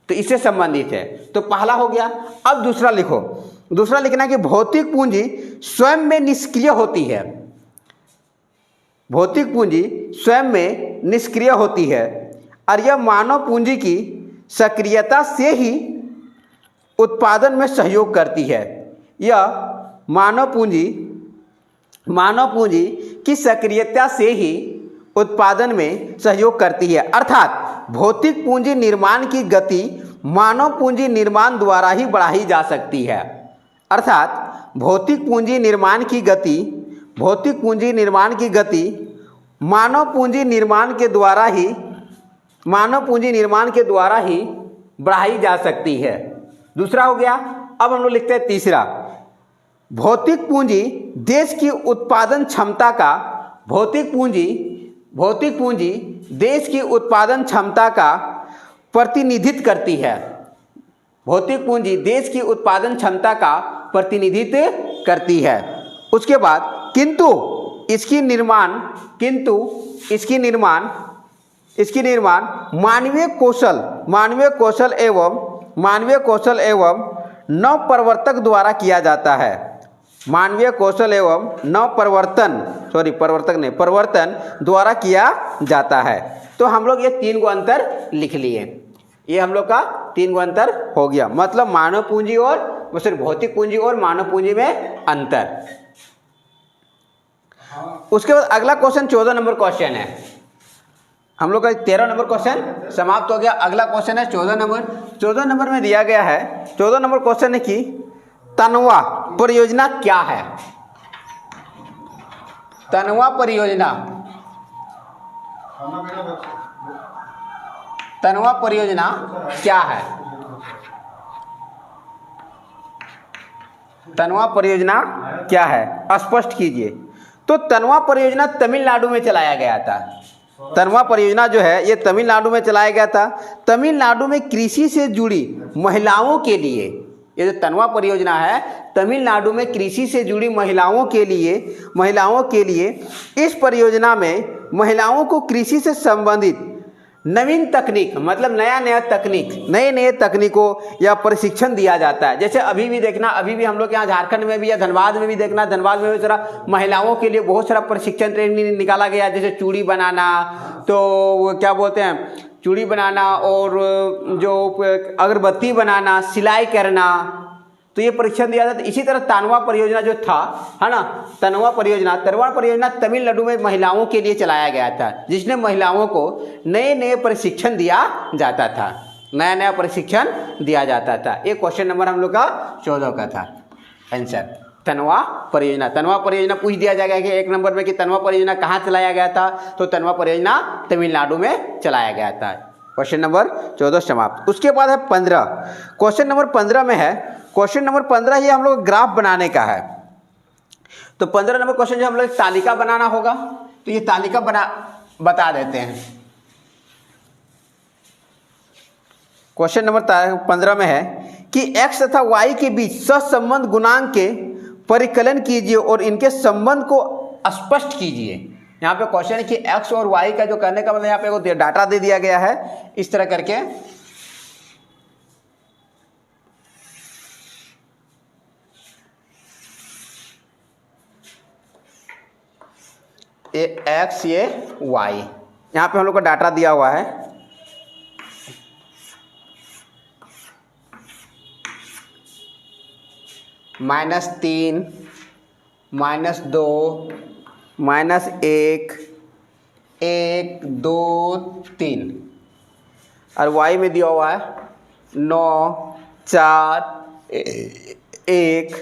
तो इससे संबंधित है। तो पहला हो गया। अब दूसरा लिखो, दूसरा लिखना है कि भौतिक पूंजी स्वयं में निष्क्रिय होती है। भौतिक पूंजी स्वयं में निष्क्रिय होती है और यह मानव पूंजी की सक्रियता से ही उत्पादन में सहयोग करती है। यह मानव पूंजी की सक्रियता से ही उत्पादन में सहयोग करती है। अर्थात भौतिक पूंजी निर्माण की गति मानव पूंजी निर्माण द्वारा ही बढ़ाई जा सकती है। अर्थात भौतिक पूंजी निर्माण की गति मानव पूंजी निर्माण के द्वारा ही बढ़ाई जा सकती है। दूसरा हो गया। अब हम लोग लिखते हैं तीसरा, भौतिक पूंजी देश की उत्पादन क्षमता का देश की उत्पादन क्षमता का प्रतिनिधित्व करती है। भौतिक पूंजी देश की उत्पादन क्षमता का प्रतिनिधित्व करती है। उसके बाद किंतु इसकी निर्माण मानवीय कौशल एवं नवप्रवर्तक द्वारा किया जाता है। प्रवर्तन द्वारा किया जाता है। तो हम लोग ये 3 गो अंतर लिख लिए। ये हम लोग का 3 गो अंतर हो गया। मतलब मानव पूंजी और सिर्फ भौतिक पूंजी और मानव पूंजी में अंतर। उसके बाद अगला क्वेश्चन 14 नंबर क्वेश्चन है। हम लोग का 13 नंबर क्वेश्चन समाप्त हो गया। अगला क्वेश्चन है 14 नंबर में दिया गया है। 14 नंबर क्वेश्चन है कि तनवा परियोजना क्या है। तनवा परियोजना क्या है। तनवा परियोजना क्या है, स्पष्ट कीजिए। तो तनवा परियोजना तमिलनाडु में चलाया गया था। तनवा परियोजना जो है ये तमिलनाडु में चलाया गया था। तमिलनाडु में कृषि से जुड़ी महिलाओं के लिए, ये जो तनवा परियोजना है तमिलनाडु में कृषि से जुड़ी महिलाओं के लिए इस परियोजना में महिलाओं को कृषि से संबंधित नवीन तकनीक मतलब नए नए तकनीकों या प्रशिक्षण दिया जाता है। जैसे अभी भी हम लोग यहाँ झारखंड में भी या धनबाद में भी देखना, धनबाद में भी सारा महिलाओं के लिए बहुत सारा प्रशिक्षण ट्रेनिंग निकाला गया। जैसे चूड़ी बनाना, तो वो क्या बोलते हैं, चूड़ी बनाना और जो अगरबत्ती बनाना, सिलाई करना, तो ये प्रशिक्षण दिया जाता है। इसी तरह तनवा परियोजना जो था, है ना, तनवा परियोजना तमिलनाडु में महिलाओं के लिए चलाया गया था, जिसने महिलाओं को नए नए प्रशिक्षण दिया जाता था। नया प्रशिक्षण दिया जाता था। ये क्वेश्चन नंबर हम लोग का 14 का था आंसर, तनवा परियोजना पूछ दिया जाएगा कि 1 नंबर में कि तनवा परियोजना कहाँ चलाया गया था। तो तनवा परियोजना तमिलनाडु में चलाया गया था। क्वेश्चन नंबर 14 समाप्त। उसके बाद है 15। क्वेश्चन नंबर 15 में है, क्वेश्चन नंबर 15 ये हम लोग ग्राफ बनाने का है। तो 15 नंबर क्वेश्चन जो हम लोग तालिका बनाना होगा, तो ये तालिका बता देते हैं। क्वेश्चन नंबर 15 में है कि x तथा y के बीच सहसंबंध गुणांक के परिकलन कीजिए और इनके संबंध को स्पष्ट कीजिए। यहाँ पे क्वेश्चन है कि x और y का जो करने का मतलब यहाँ पे डाटा दे दिया गया है इस तरह करके। ये एक्स, ये वाई। यहाँ पे हम लोग का डाटा दिया हुआ है -3, -2, -1, 1, 2, 3, और वाई में दिया हुआ है 9, 4, 1,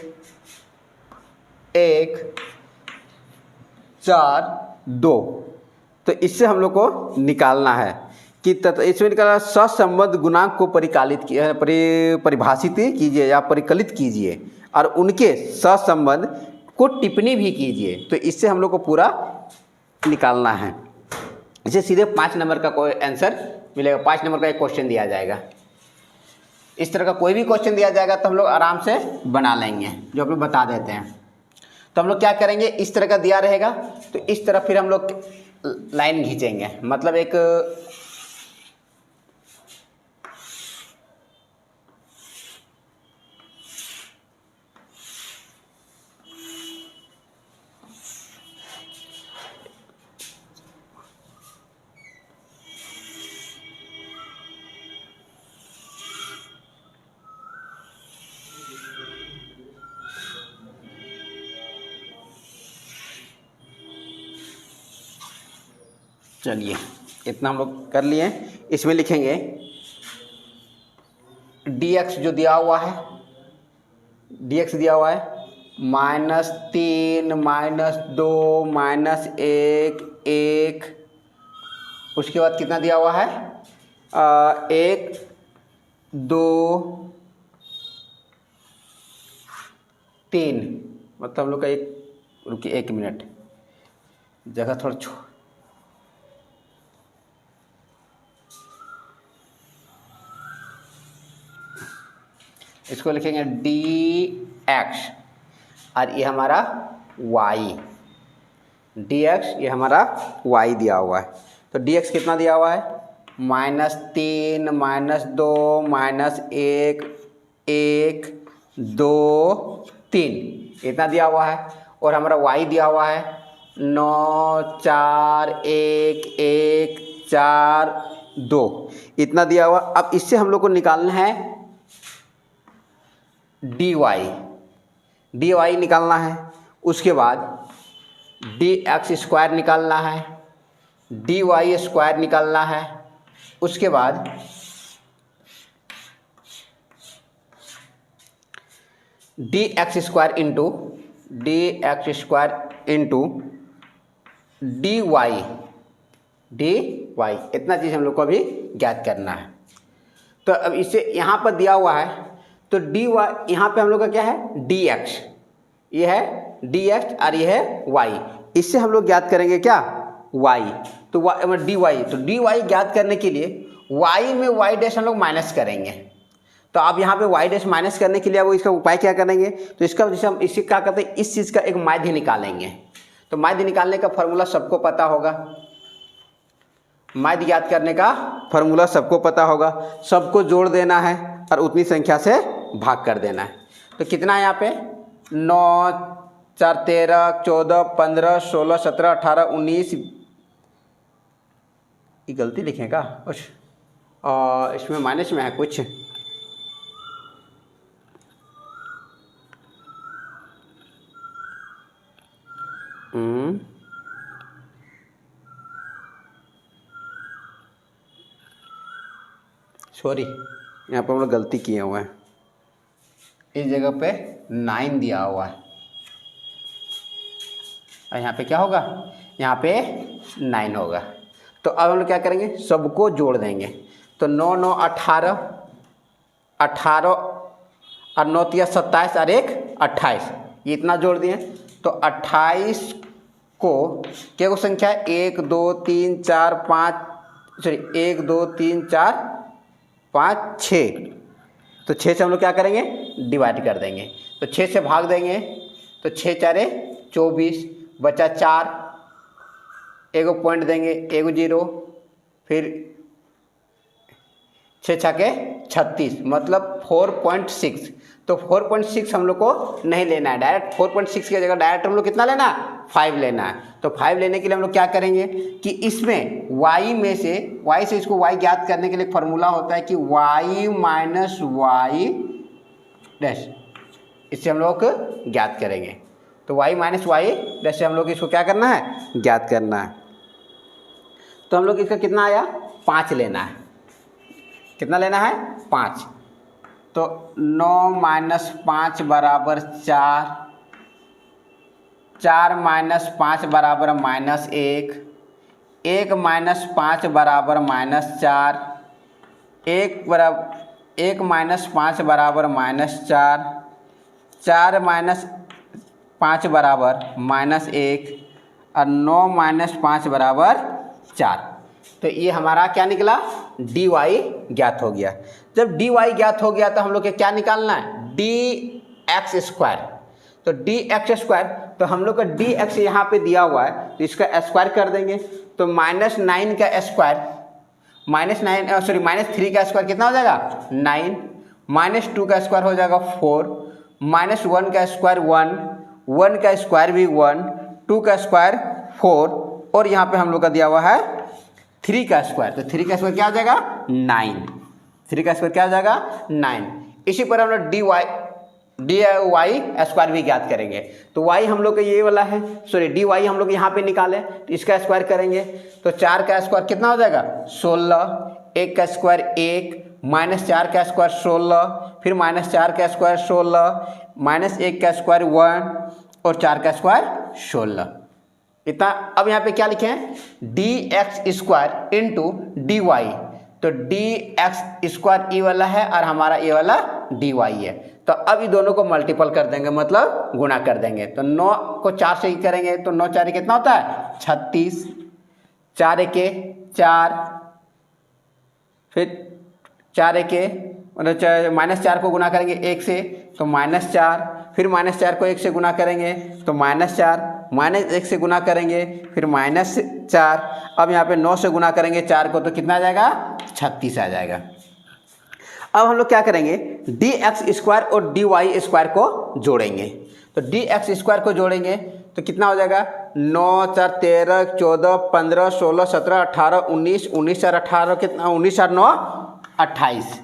1, 4, 2। तो इससे हम लोग को निकालना है कि इसमें निकालना सहसंबंध गुणांक को परिभाषित कीजिए या परिकलित कीजिए और उनके सहसंबंध को टिप्पणी भी कीजिए। तो इससे हम लोग को पूरा निकालना है। इसे सीधे 5 नंबर का कोई आंसर मिलेगा। 5 नंबर का एक क्वेश्चन दिया जाएगा। इस तरह का कोई भी क्वेश्चन दिया जाएगा तो हम लोग आराम से बना लेंगे, जो आप लोग बता देते हैं। तो हम लोग क्या करेंगे, इस तरह का दिया रहेगा तो इस तरह फिर हम लोग लाइन खींचेंगे, मतलब एक चलिए इतना हम लोग कर लिए। इसमें लिखेंगे dx जो दिया हुआ है, dx दिया हुआ है -3, -2, -1, 1, उसके बाद कितना दिया हुआ है 1, 2, 3, मतलब हम लोग का रुकिए 1 मिनट, जगह थोड़ा इसको लिखेंगे dx और ये हमारा y, dx ये हमारा y दिया हुआ है। तो dx कितना दिया हुआ है -3, -2, -1, 1, 2, 3 इतना दिया हुआ है। और हमारा y दिया हुआ है 9, 4, 1, 1, 4, 2 इतना दिया हुआ। अब इससे हम लोग को निकालना है dy निकालना है। उसके बाद dx² निकालना है, dy² निकालना है। उसके बाद dx² इंटू dy इतना चीज़ हम लोग को अभी ज्ञात करना है। तो अब इसे यहाँ पर दिया हुआ है तो dy यहाँ पे हम लोग का क्या है dx, ये है dx और ये है y। इससे हम लोग ज्ञात करेंगे क्या y, तो dy। तो dy ज्ञात करने के लिए y में y डैश हम लोग माइनस करेंगे। तो आप यहाँ पे y डैश माइनस करने के लिए वो इसका उपाय क्या करेंगे, तो इसका जैसे हम इससे क्या करते हैं, इस चीज़ का एक माध्य निकालेंगे। तो माध्य निकालने का फॉर्मूला सबको पता होगा, माध्य ज्ञात करने का फॉर्मूला सबको पता होगा। सबको जोड़ देना है और उतनी संख्या से भाग कर देना है। तो कितना है यहाँ पे 9, 4, 13, 14, 15, 16, 17, 18, 19, ये गलती लिखेगा कुछ, इसमें माइनस में है कुछ, सॉरी यहाँ पर हम लोग गलती किए हुए हैं। इस जगह पे 9 दिया हुआ है और यहाँ पे क्या होगा, यहाँ पे 9 होगा। तो अब हम लोग क्या करेंगे, सबको जोड़ देंगे। तो 9, 9, 18, 18 और 9 तिया 27 और 1 28, ये इतना जोड़ दिए। तो 28 को क्या को संख्या है 1, 2, 3, 4, 5, सॉरी 1, 2, 3, 4, 5, 6। तो 6 से हम लोग क्या करेंगे डिवाइड कर देंगे। तो 6 से भाग देंगे तो 6 4 24, बचा 4, एगो पॉइंट देंगे, एगो 0, फिर 6 छके 36 मतलब 4.6। तो 4.6 हम लोग को नहीं लेना है, डायरेक्ट 4.6 की जगह डायरेक्ट हम लोग कितना लेना है, 5 लेना है। तो 5 लेने के लिए हम लोग क्या करेंगे कि इसमें y में से y से इसको y ज्ञात करने के लिए फॉर्मूला होता है कि y माइनस वाई डैश, इससे हम लोग ज्ञात करेंगे। तो y माइनस वाई डैश से हम लोग इसको क्या करना है, ज्ञात करना है। तो हम लोग इसका कितना आया, 5 लेना है। कितना लेना है, 5। तो 9 माइनस 5 बराबर 4, 4 माइनस 5 बराबर -1, 1 माइनस 5 बराबर -4, 1 माइनस 5 बराबर -4, 4 माइनस 5 बराबर -1 और 9 माइनस 5 बराबर 4। तो ये हमारा क्या निकला, dy ज्ञात हो गया। जब dy ज्ञात हो गया तो हम लोग को क्या निकालना है, dx स्क्वायर। तो dx स्क्वायर, तो हम लोग का dx यहाँ पे दिया हुआ है तो इसका स्क्वायर कर देंगे। तो -9 का स्क्वायर, -3 का स्क्वायर कितना हो जाएगा, 9, -2 का स्क्वायर हो जाएगा 4, -1 का स्क्वायर 1, 1 का स्क्वायर भी 1, 2 का स्क्वायर 4 और यहाँ पे हम लोग का दिया हुआ है 3 का स्क्वायर। तो 3 का स्क्वायर क्या हो जाएगा, 9। 3 का स्क्वायर क्या हो जाएगा, 9। इसी पर हम लोग dy स्क्वायर भी ज्ञात करेंगे। तो y हम लोग का ये वाला है, सॉरी dy हम लोग यहाँ पे निकाले तो इसका स्क्वायर करेंगे। तो 4 का स्क्वायर कितना हो जाएगा, 16, 1 का स्क्वायर 1, -4 का स्क्वायर 16, फिर -4 का स्क्वायर 16, -1 का स्क्वायर 1 और 4 का स्क्वायर 16। इतना। अब यहाँ पे क्या लिखे हैं, dx स्क्वायर इंटू dy। तो dx स्क्वायर ई वाला है और हमारा ये वाला dy है। तो अब ये दोनों को मल्टीपल कर देंगे, मतलब गुणा कर देंगे। तो 9 को 4 से ही करेंगे तो 9 4 कितना होता है, 36, 4 1 4, फिर 4 1 मतलब -4 को गुणा करेंगे 1 से तो -4, फिर -4 को 1 से गुणा करेंगे तो -4, -1 से गुणा करेंगे फिर -4। अब यहाँ पे 9 से गुणा करेंगे 4 को तो कितना आ जाएगा, 36 आ जाएगा। अब हम लोग क्या करेंगे, dx स्क्वायर और dy स्क्वायर को जोड़ेंगे। तो dx स्क्वायर को जोड़ेंगे तो कितना हो जाएगा, 9 4 13 14 15 16 17 18 19, 19 4 18 कितना, 19 4 9 28,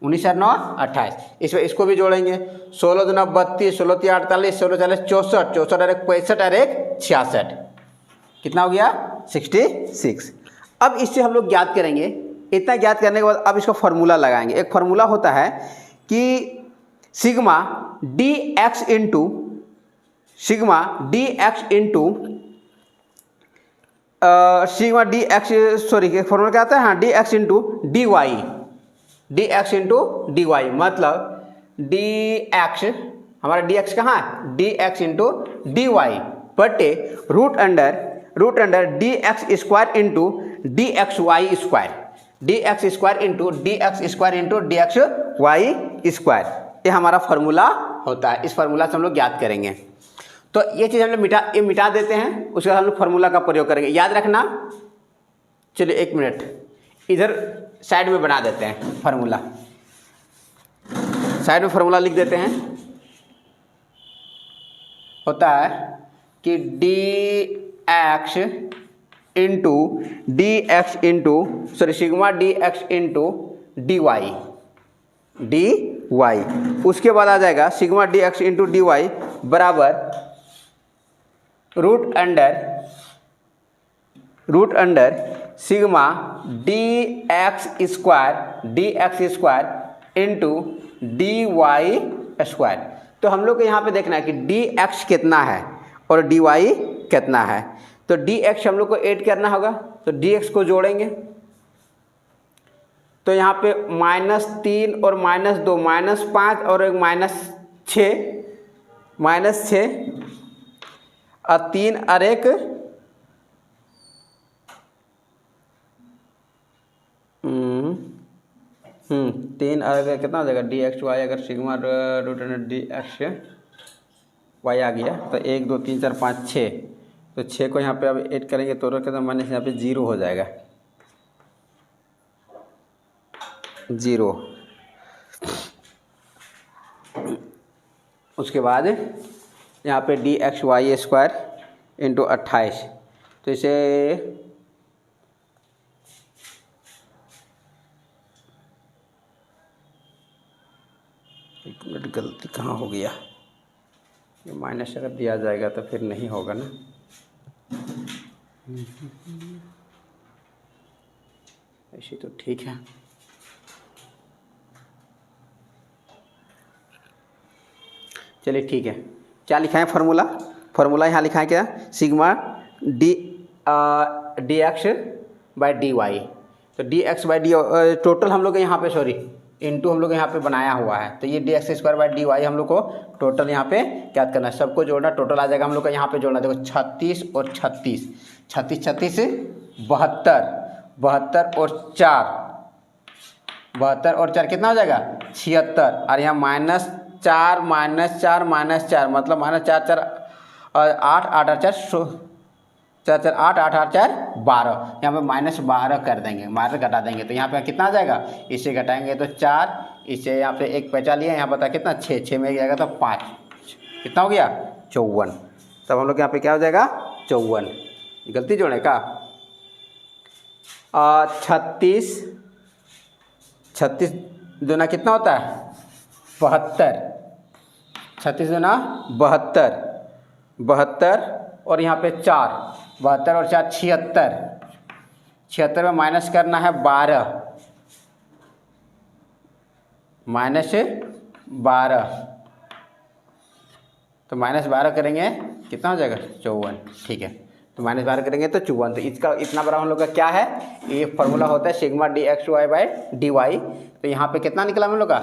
19 4 9 28। इसको भी जोड़ेंगे, 16 दूना 32, 16 3 48, 16 40 64, 64 और 1 65 और 1 66, कितना हो गया, 66। अब इससे हम लोग ज्ञात करेंगे। इतना ज्ञात करने के बाद अब इसका फॉर्मूला लगाएंगे। एक फॉर्मूला होता है कि sigma D X into sigma D formula क्या आता है, हाँ, D X into D Y मतलब डी एक्स, हमारा डी एक्स कहाँ है, D X into D Y बटे root under D X square into D X Y square, D X square into D X Y square. ये हमारा formula होता है। इस फार्मूला से हम लोग ज्ञात करेंगे। तो ये चीज़ हम लोग मिटा देते हैं, उसके बाद हम लोग फार्मूला का प्रयोग करेंगे। याद रखना। चलिए 1 मिनट इधर साइड में बना देते हैं फार्मूला, साइड में फार्मूला लिख देते हैं। होता है कि D X sigma D X into D Y, उसके बाद आ जाएगा sigma D X into D Y बराबर root under sigma D X square into D Y square. तो हम लोग को यहाँ पे देखना है कि डी एक्स कितना है और डी वाई कितना है। तो डी एक्स हम लोग को ऐड करना होगा, तो डी एक्स को जोड़ेंगे तो यहाँ पे -3 और -2 -5 और एक -6 और 3 और 1 3 और कितना हो जाएगा, डी एक्स वाई अगर sigma root under D X Y आ गया तो 1 2 3 4 5 6, तो 6 को यहाँ पे अब ऐड करेंगे तो कितना माइनस यहाँ पे 0 हो जाएगा। 0। उसके बाद यहाँ पे dxy² इंटू 28, तो इसे एक मिनट, गलती कहाँ हो गया, ये माइनस अगर दिया जाएगा तो फिर नहीं होगा ना। ऐसे तो ठीक है। चलिए ठीक है, क्या लिखा है फार्मूला? फार्मूला यहाँ लिखा है क्या? Sigma dx/dy। तो dx/dy टोटल हम लोग यहाँ पे, सॉरी, इनटू हम लोग यहाँ पे बनाया हुआ है, तो ये dx²/dy हम लोग को टोटल यहाँ पे क्या करना है, सबको जोड़ना, टोटल आ जाएगा हम लोग का यहाँ पे जोड़ना। देखो 36 और 36, 36 36 72, 72 और 4, 72 और 4 कितना हो जाएगा? 76। और यहाँ -4 -4 -4 मतलब -4 4 और 8 8 8 4 4 4 8 8 8 4 12, यहाँ पे -12 कर देंगे, माइनस घटा देंगे, तो यहाँ पे कितना आ जाएगा? इससे घटाएंगे तो 4, इससे यहाँ पे एक बचा लिया, यहाँ पता कितना 6, 6 में जाएगा तो 5, कितना हो गया? 54। तब हम लोग यहाँ पे क्या हो जाएगा? 54। गलती जोड़े का 36 36 दूना कितना होता है? 72, 36 दूना 72, 72 और यहाँ पे 4, 72 और 4 76, 76 में माइनस करना है 12, -12, तो -12 करेंगे कितना हो जाएगा? 54। ठीक है, तो -12 करेंगे तो 54। तो इसका इतना बड़ा हम लोग का क्या है? ये फार्मूला होता है सिग्मा dxy/dy। तो यहाँ पे कितना निकला हम लोग का?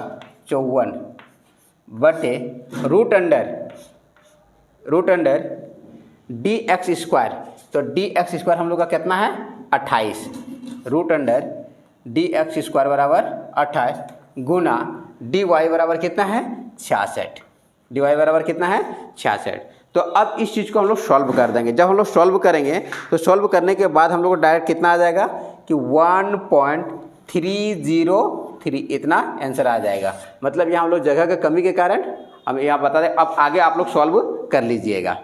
54 बटे रूट अंडर dx²। तो dx² हम लोग का कितना है? 28। रूट अंडर dx² बराबर 28 गुना dy बराबर कितना है? 66। dy बराबर कितना है? 66। तो अब इस चीज़ को हम लोग सॉल्व कर देंगे। जब हम लोग सॉल्व करेंगे तो सॉल्व करने के बाद हम लोग को डायरेक्ट कितना आ जाएगा कि 1.303 इतना आंसर आ जाएगा। मतलब यहाँ हम लोग जगह की कमी के कारण हम यहाँ बता दें। अब आगे आप लोग सॉल्व कर लीजिएगा,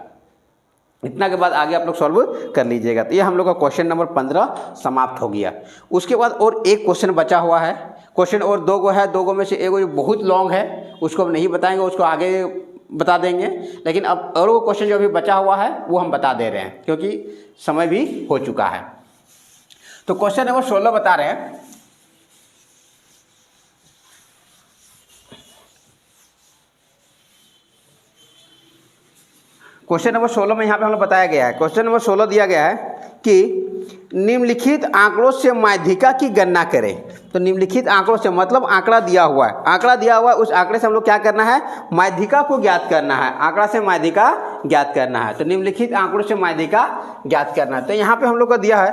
इतना के बाद आगे आप लोग सॉल्व कर लीजिएगा। तो ये हम लोग का क्वेश्चन नंबर 15 समाप्त हो गया। उसके बाद और एक क्वेश्चन बचा हुआ है। क्वेश्चन और 2 गो है, 2 गो में से एक जो बहुत लॉन्ग है उसको हम नहीं बताएंगे, उसको आगे बता देंगे। लेकिन अब और वो क्वेश्चन जो अभी बचा हुआ है वो हम बता दे रहे हैं क्योंकि समय भी हो चुका है। तो क्वेश्चन नंबर 16 बता रहे हैं। क्वेश्चन नंबर 16 में यहाँ पे हम लोग बताया गया है। क्वेश्चन नंबर 16 दिया गया है कि निम्नलिखित आंकड़ों से माध्यिका की गणना करें। तो निम्नलिखित आंकड़ों से मतलब आंकड़ा दिया हुआ है, आंकड़ा दिया हुआ है, उस आंकड़े से हम लोग क्या करना है? माध्यिका को ज्ञात करना है। आंकड़ा से माध्यिका ज्ञात करना है। तो निम्नलिखित आंकड़ों से माध्यिका ज्ञात करना है। तो यहाँ पे हम लोग को दिया है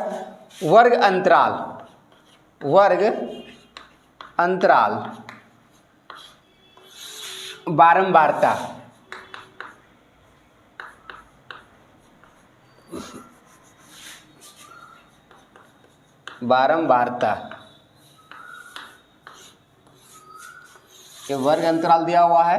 वर्ग अंतराल, बारंबारता, ये वर्ग अंतराल दिया हुआ है,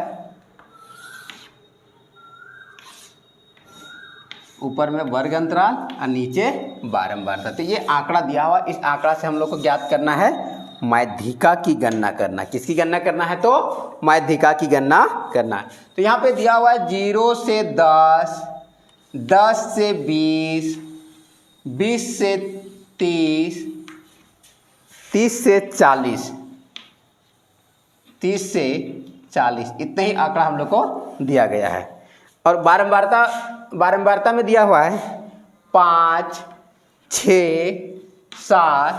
ऊपर में वर्ग अंतराल और नीचे बारंबारता। तो ये आंकड़ा दिया हुआ, इस आंकड़ा से हम लोग को ज्ञात करना है माध्यिका की गणना करना। किसकी गणना करना है? तो माध्यिका की गणना करना है। तो यहाँ पे दिया हुआ है 0 से 10, 10 से 20, 20 से 30, 30 से 40, 30 से 40, इतना ही आंकड़ा हम लोग को दिया गया है। और बारंबारता में दिया हुआ है 5, 6, 7,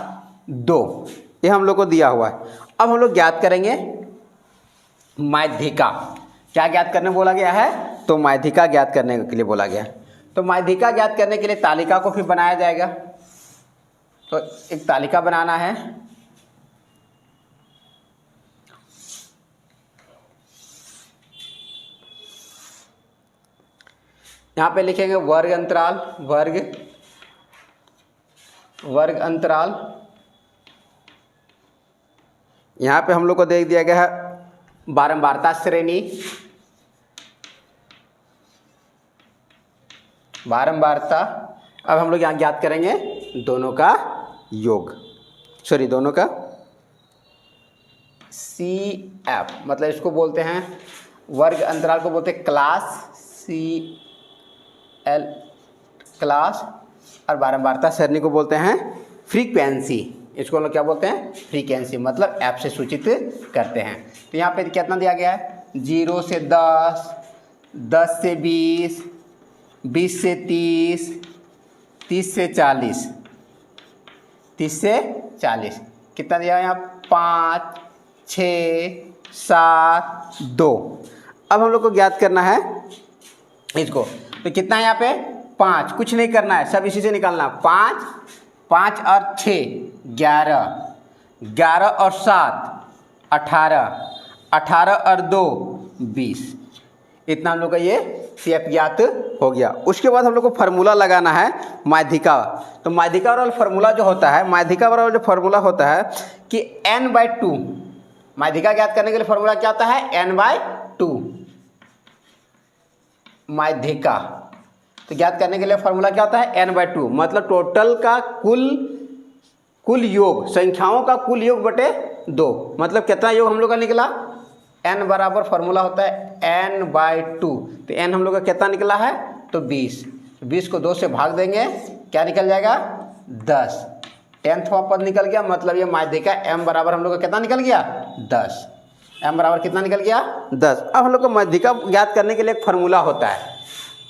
2, ये हम लोग को दिया हुआ है। अब हम लोग ज्ञात करेंगे माध्यिका। क्या ज्ञात करने बोला गया है? तो माध्यिका ज्ञात करने के लिए बोला गया है। तो माध्यिका ज्ञात करने के लिए तालिका को फिर बनाया जाएगा। तो एक तालिका बनाना है। यहाँ पे लिखेंगे वर्ग अंतराल, यहाँ पे हम लोग को दे दिया गया है बारंबारता श्रेणी, बारंबारता। अब हम लोग यहाँ ज्ञात करेंगे दोनों का योग, सॉरी दोनों का CF, मतलब इसको बोलते हैं वर्ग अंतराल को बोलते हैं क्लास, CL क्लास, और बारंबारता सरणी को बोलते हैं फ्रीक्वेंसी। इसको हम लोग क्या बोलते हैं? फ्रीक्वेंसी, मतलब ऐप से सूचित करते हैं। तो यहाँ पे कितना दिया गया है? 0 से 10, 10 से 20, 20 से 30, 30 से 40, 30 से 40, कितना दिया है यहाँ? 5, 6, 7, 2। अब हम लोग को ज्ञात करना है इसको, तो कितना है यहाँ पे? 5, कुछ नहीं करना है, सब इसी से निकालना। 5, 5 और 6 11, 11 और 7 18, 18 और 2 20। इतना हम लोग का ये CF ज्ञात हो गया। उसके बाद हम लोग को फार्मूला लगाना है माध्यिका। तो माध्यिका वाला फार्मूला जो होता है, माध्यिका वाला जो फार्मूला होता है कि n/2, माध्यिका ज्ञात करने के लिए फार्मूला क्या होता है? n/2 माध्यिका। तो ज्ञात करने के लिए फार्मूला क्या होता है? n/2, मतलब टोटल का कुल योग, संख्याओं का कुल योग बटे 2, मतलब कितना योग हम लोग का निकला? n बराबर फार्मूला होता है n/2। तो n हम लोग का कितना निकला है? तो 20। 20 को 2 से भाग देंगे, क्या निकल जाएगा? 10। 10वां पद निकल गया, मतलब ये माध्यिका m बराबर हम लोग का कितना निकल गया? 10। m बराबर कितना निकल गया? 10। अब हम लोग को माध्यिका ज्ञात करने के लिए एक फार्मूला होता है।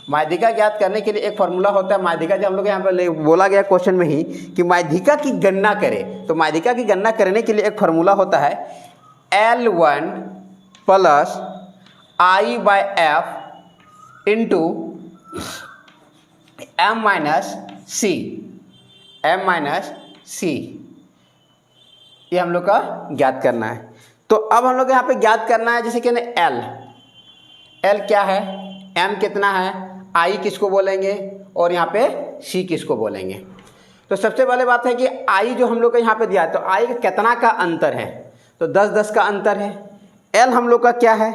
माध्यिका ज्ञात करने के लिए एक फार्मूला होता है। माध्यिका जो हम लोग यहाँ पर बोला गया क्वेश्चन में ही कि माध्यिका की गणना करें, तो माध्यिका की गणना करने के लिए एक फार्मूला होता है L1 plus I/F into M-C, ये हम लोग का ज्ञात करना है। तो अब हम लोग यहाँ पे ज्ञात करना है, जैसे कि L क्या है, M कितना है, I किसको बोलेंगे, और यहाँ पे C किसको बोलेंगे। तो सबसे पहले बात है कि I जो हम लोग का यहाँ पे दिया है, तो I का कितना का अंतर है? तो 10-10 का अंतर है। L हम लोग का क्या है?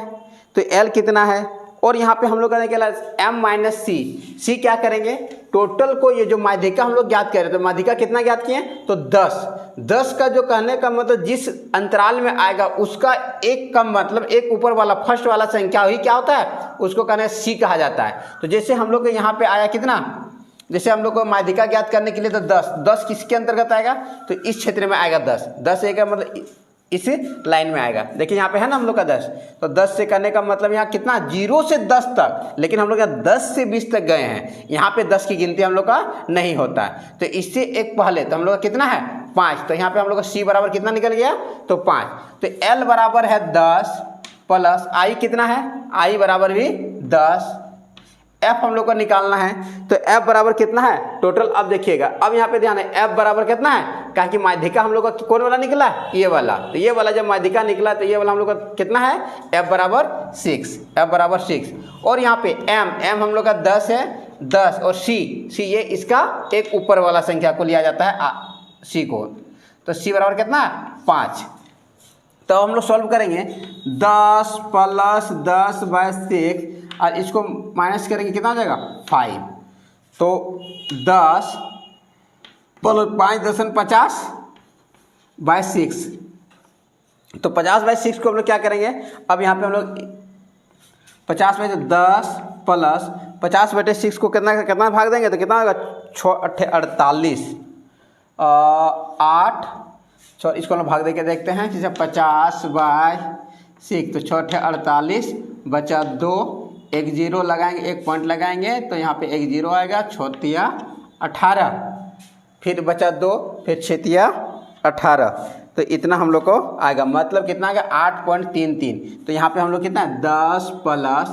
तो L कितना है, और यहाँ पे हम लोग का निकला M-C क्या करेंगे? टोटल को, ये जो माध्यिका हम लोग ज्ञात करें, तो माध्यिका कितना ज्ञात किए? तो 10 का जो कहने का मतलब जिस अंतराल में आएगा उसका एक कम, मतलब एक ऊपर वाला फर्स्ट वाला संख्या ही क्या होता है? उसको कहने C कहा जाता है। तो जैसे हम लोग को यहाँ पे आया कितना, जैसे हम लोग को माध्यिका ज्ञात करने के लिए तो 10 किसके अंतर्गत आएगा? तो इस क्षेत्र में आएगा 10 एक मतलब इस लाइन में आएगा। देखिए यहाँ पे है ना हम लोग का 10, तो 10 से करने का मतलब यहाँ कितना? 0 से 10 तक, लेकिन हम लोग यहाँ 10 से 20 तक गए हैं। यहाँ पे 10 की गिनती हम लोग का नहीं होता है। तो इससे एक पहले तो हम लोग का कितना है? 5। तो यहाँ पे हम लोग का C बराबर कितना निकल गया? तो 5। तो L बराबर है 10 प्लस I कितना है? I बराबर भी 10। F हम लोग को निकालना है, तो F बराबर कितना है टोटल? अब देखिएगा, अब यहाँ पे ध्यान है, F बराबर कितना है? कहा कि माध्यिका हम लोग का कौन वाला निकला? ये वाला। तो ये वाला जब माध्यिका निकला तो ये वाला हम लोग का कितना है? F बराबर 6। और यहाँ पे M हम लोग का 10 है, 10 और C ये इसका एक ऊपर वाला संख्या को लिया जाता है C को। तो C बराबर कितना? 5। तो हम लोग सॉल्व करेंगे 10 प्लस 10/6 और इसको माइनस करेंगे, कितना हो जाएगा? 5। तो 10 प्लस 5 10 50/6, तो 50/6 को हम लोग क्या करेंगे? अब यहाँ पे हम लोग 50/10 प्लस 50/6 को कितना भाग देंगे? तो कितना होगा? 48 8, इसको हम भाग दे के देखते हैं। जैसे 50/6, तो 6 48 बचा 2, एक 0 लगाएंगे, एक पॉइंट लगाएंगे, तो यहाँ पे एक 0 आएगा। 6 18, फिर बचा 2, फिर 6 18, तो इतना हम लोग को आएगा, मतलब कितना आएगा? 8.33। तो यहाँ पे हम लोग कितना? 10 प्लस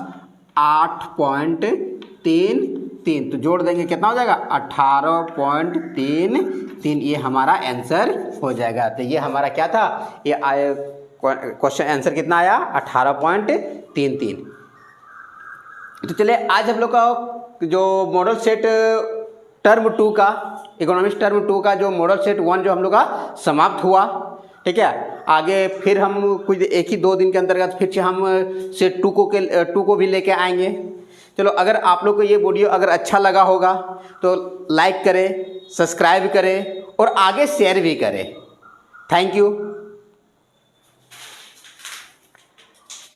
8.33, तो जोड़ देंगे, कितना हो जाएगा? 18.33। ये हमारा आंसर हो जाएगा। तो ये हमारा क्या था? ये क्वेश्चन आंसर कितना आया? 18.33। तो चलिए आज हम लोग का जो मॉडल सेट टर्म 2 का, इकोनॉमिक्स टर्म 2 का जो मॉडल सेट 1 जो हम लोग का समाप्त हुआ। ठीक है। आगे फिर हम कुछ 1 ही 2 दिन के अंतर्गत फिर से हम सेट 2 को भी लेके आएंगे। चलो, अगर आप लोग को ये वीडियो अगर अच्छा लगा होगा तो लाइक करें, सब्सक्राइब करें और आगे शेयर भी करें। Thank you.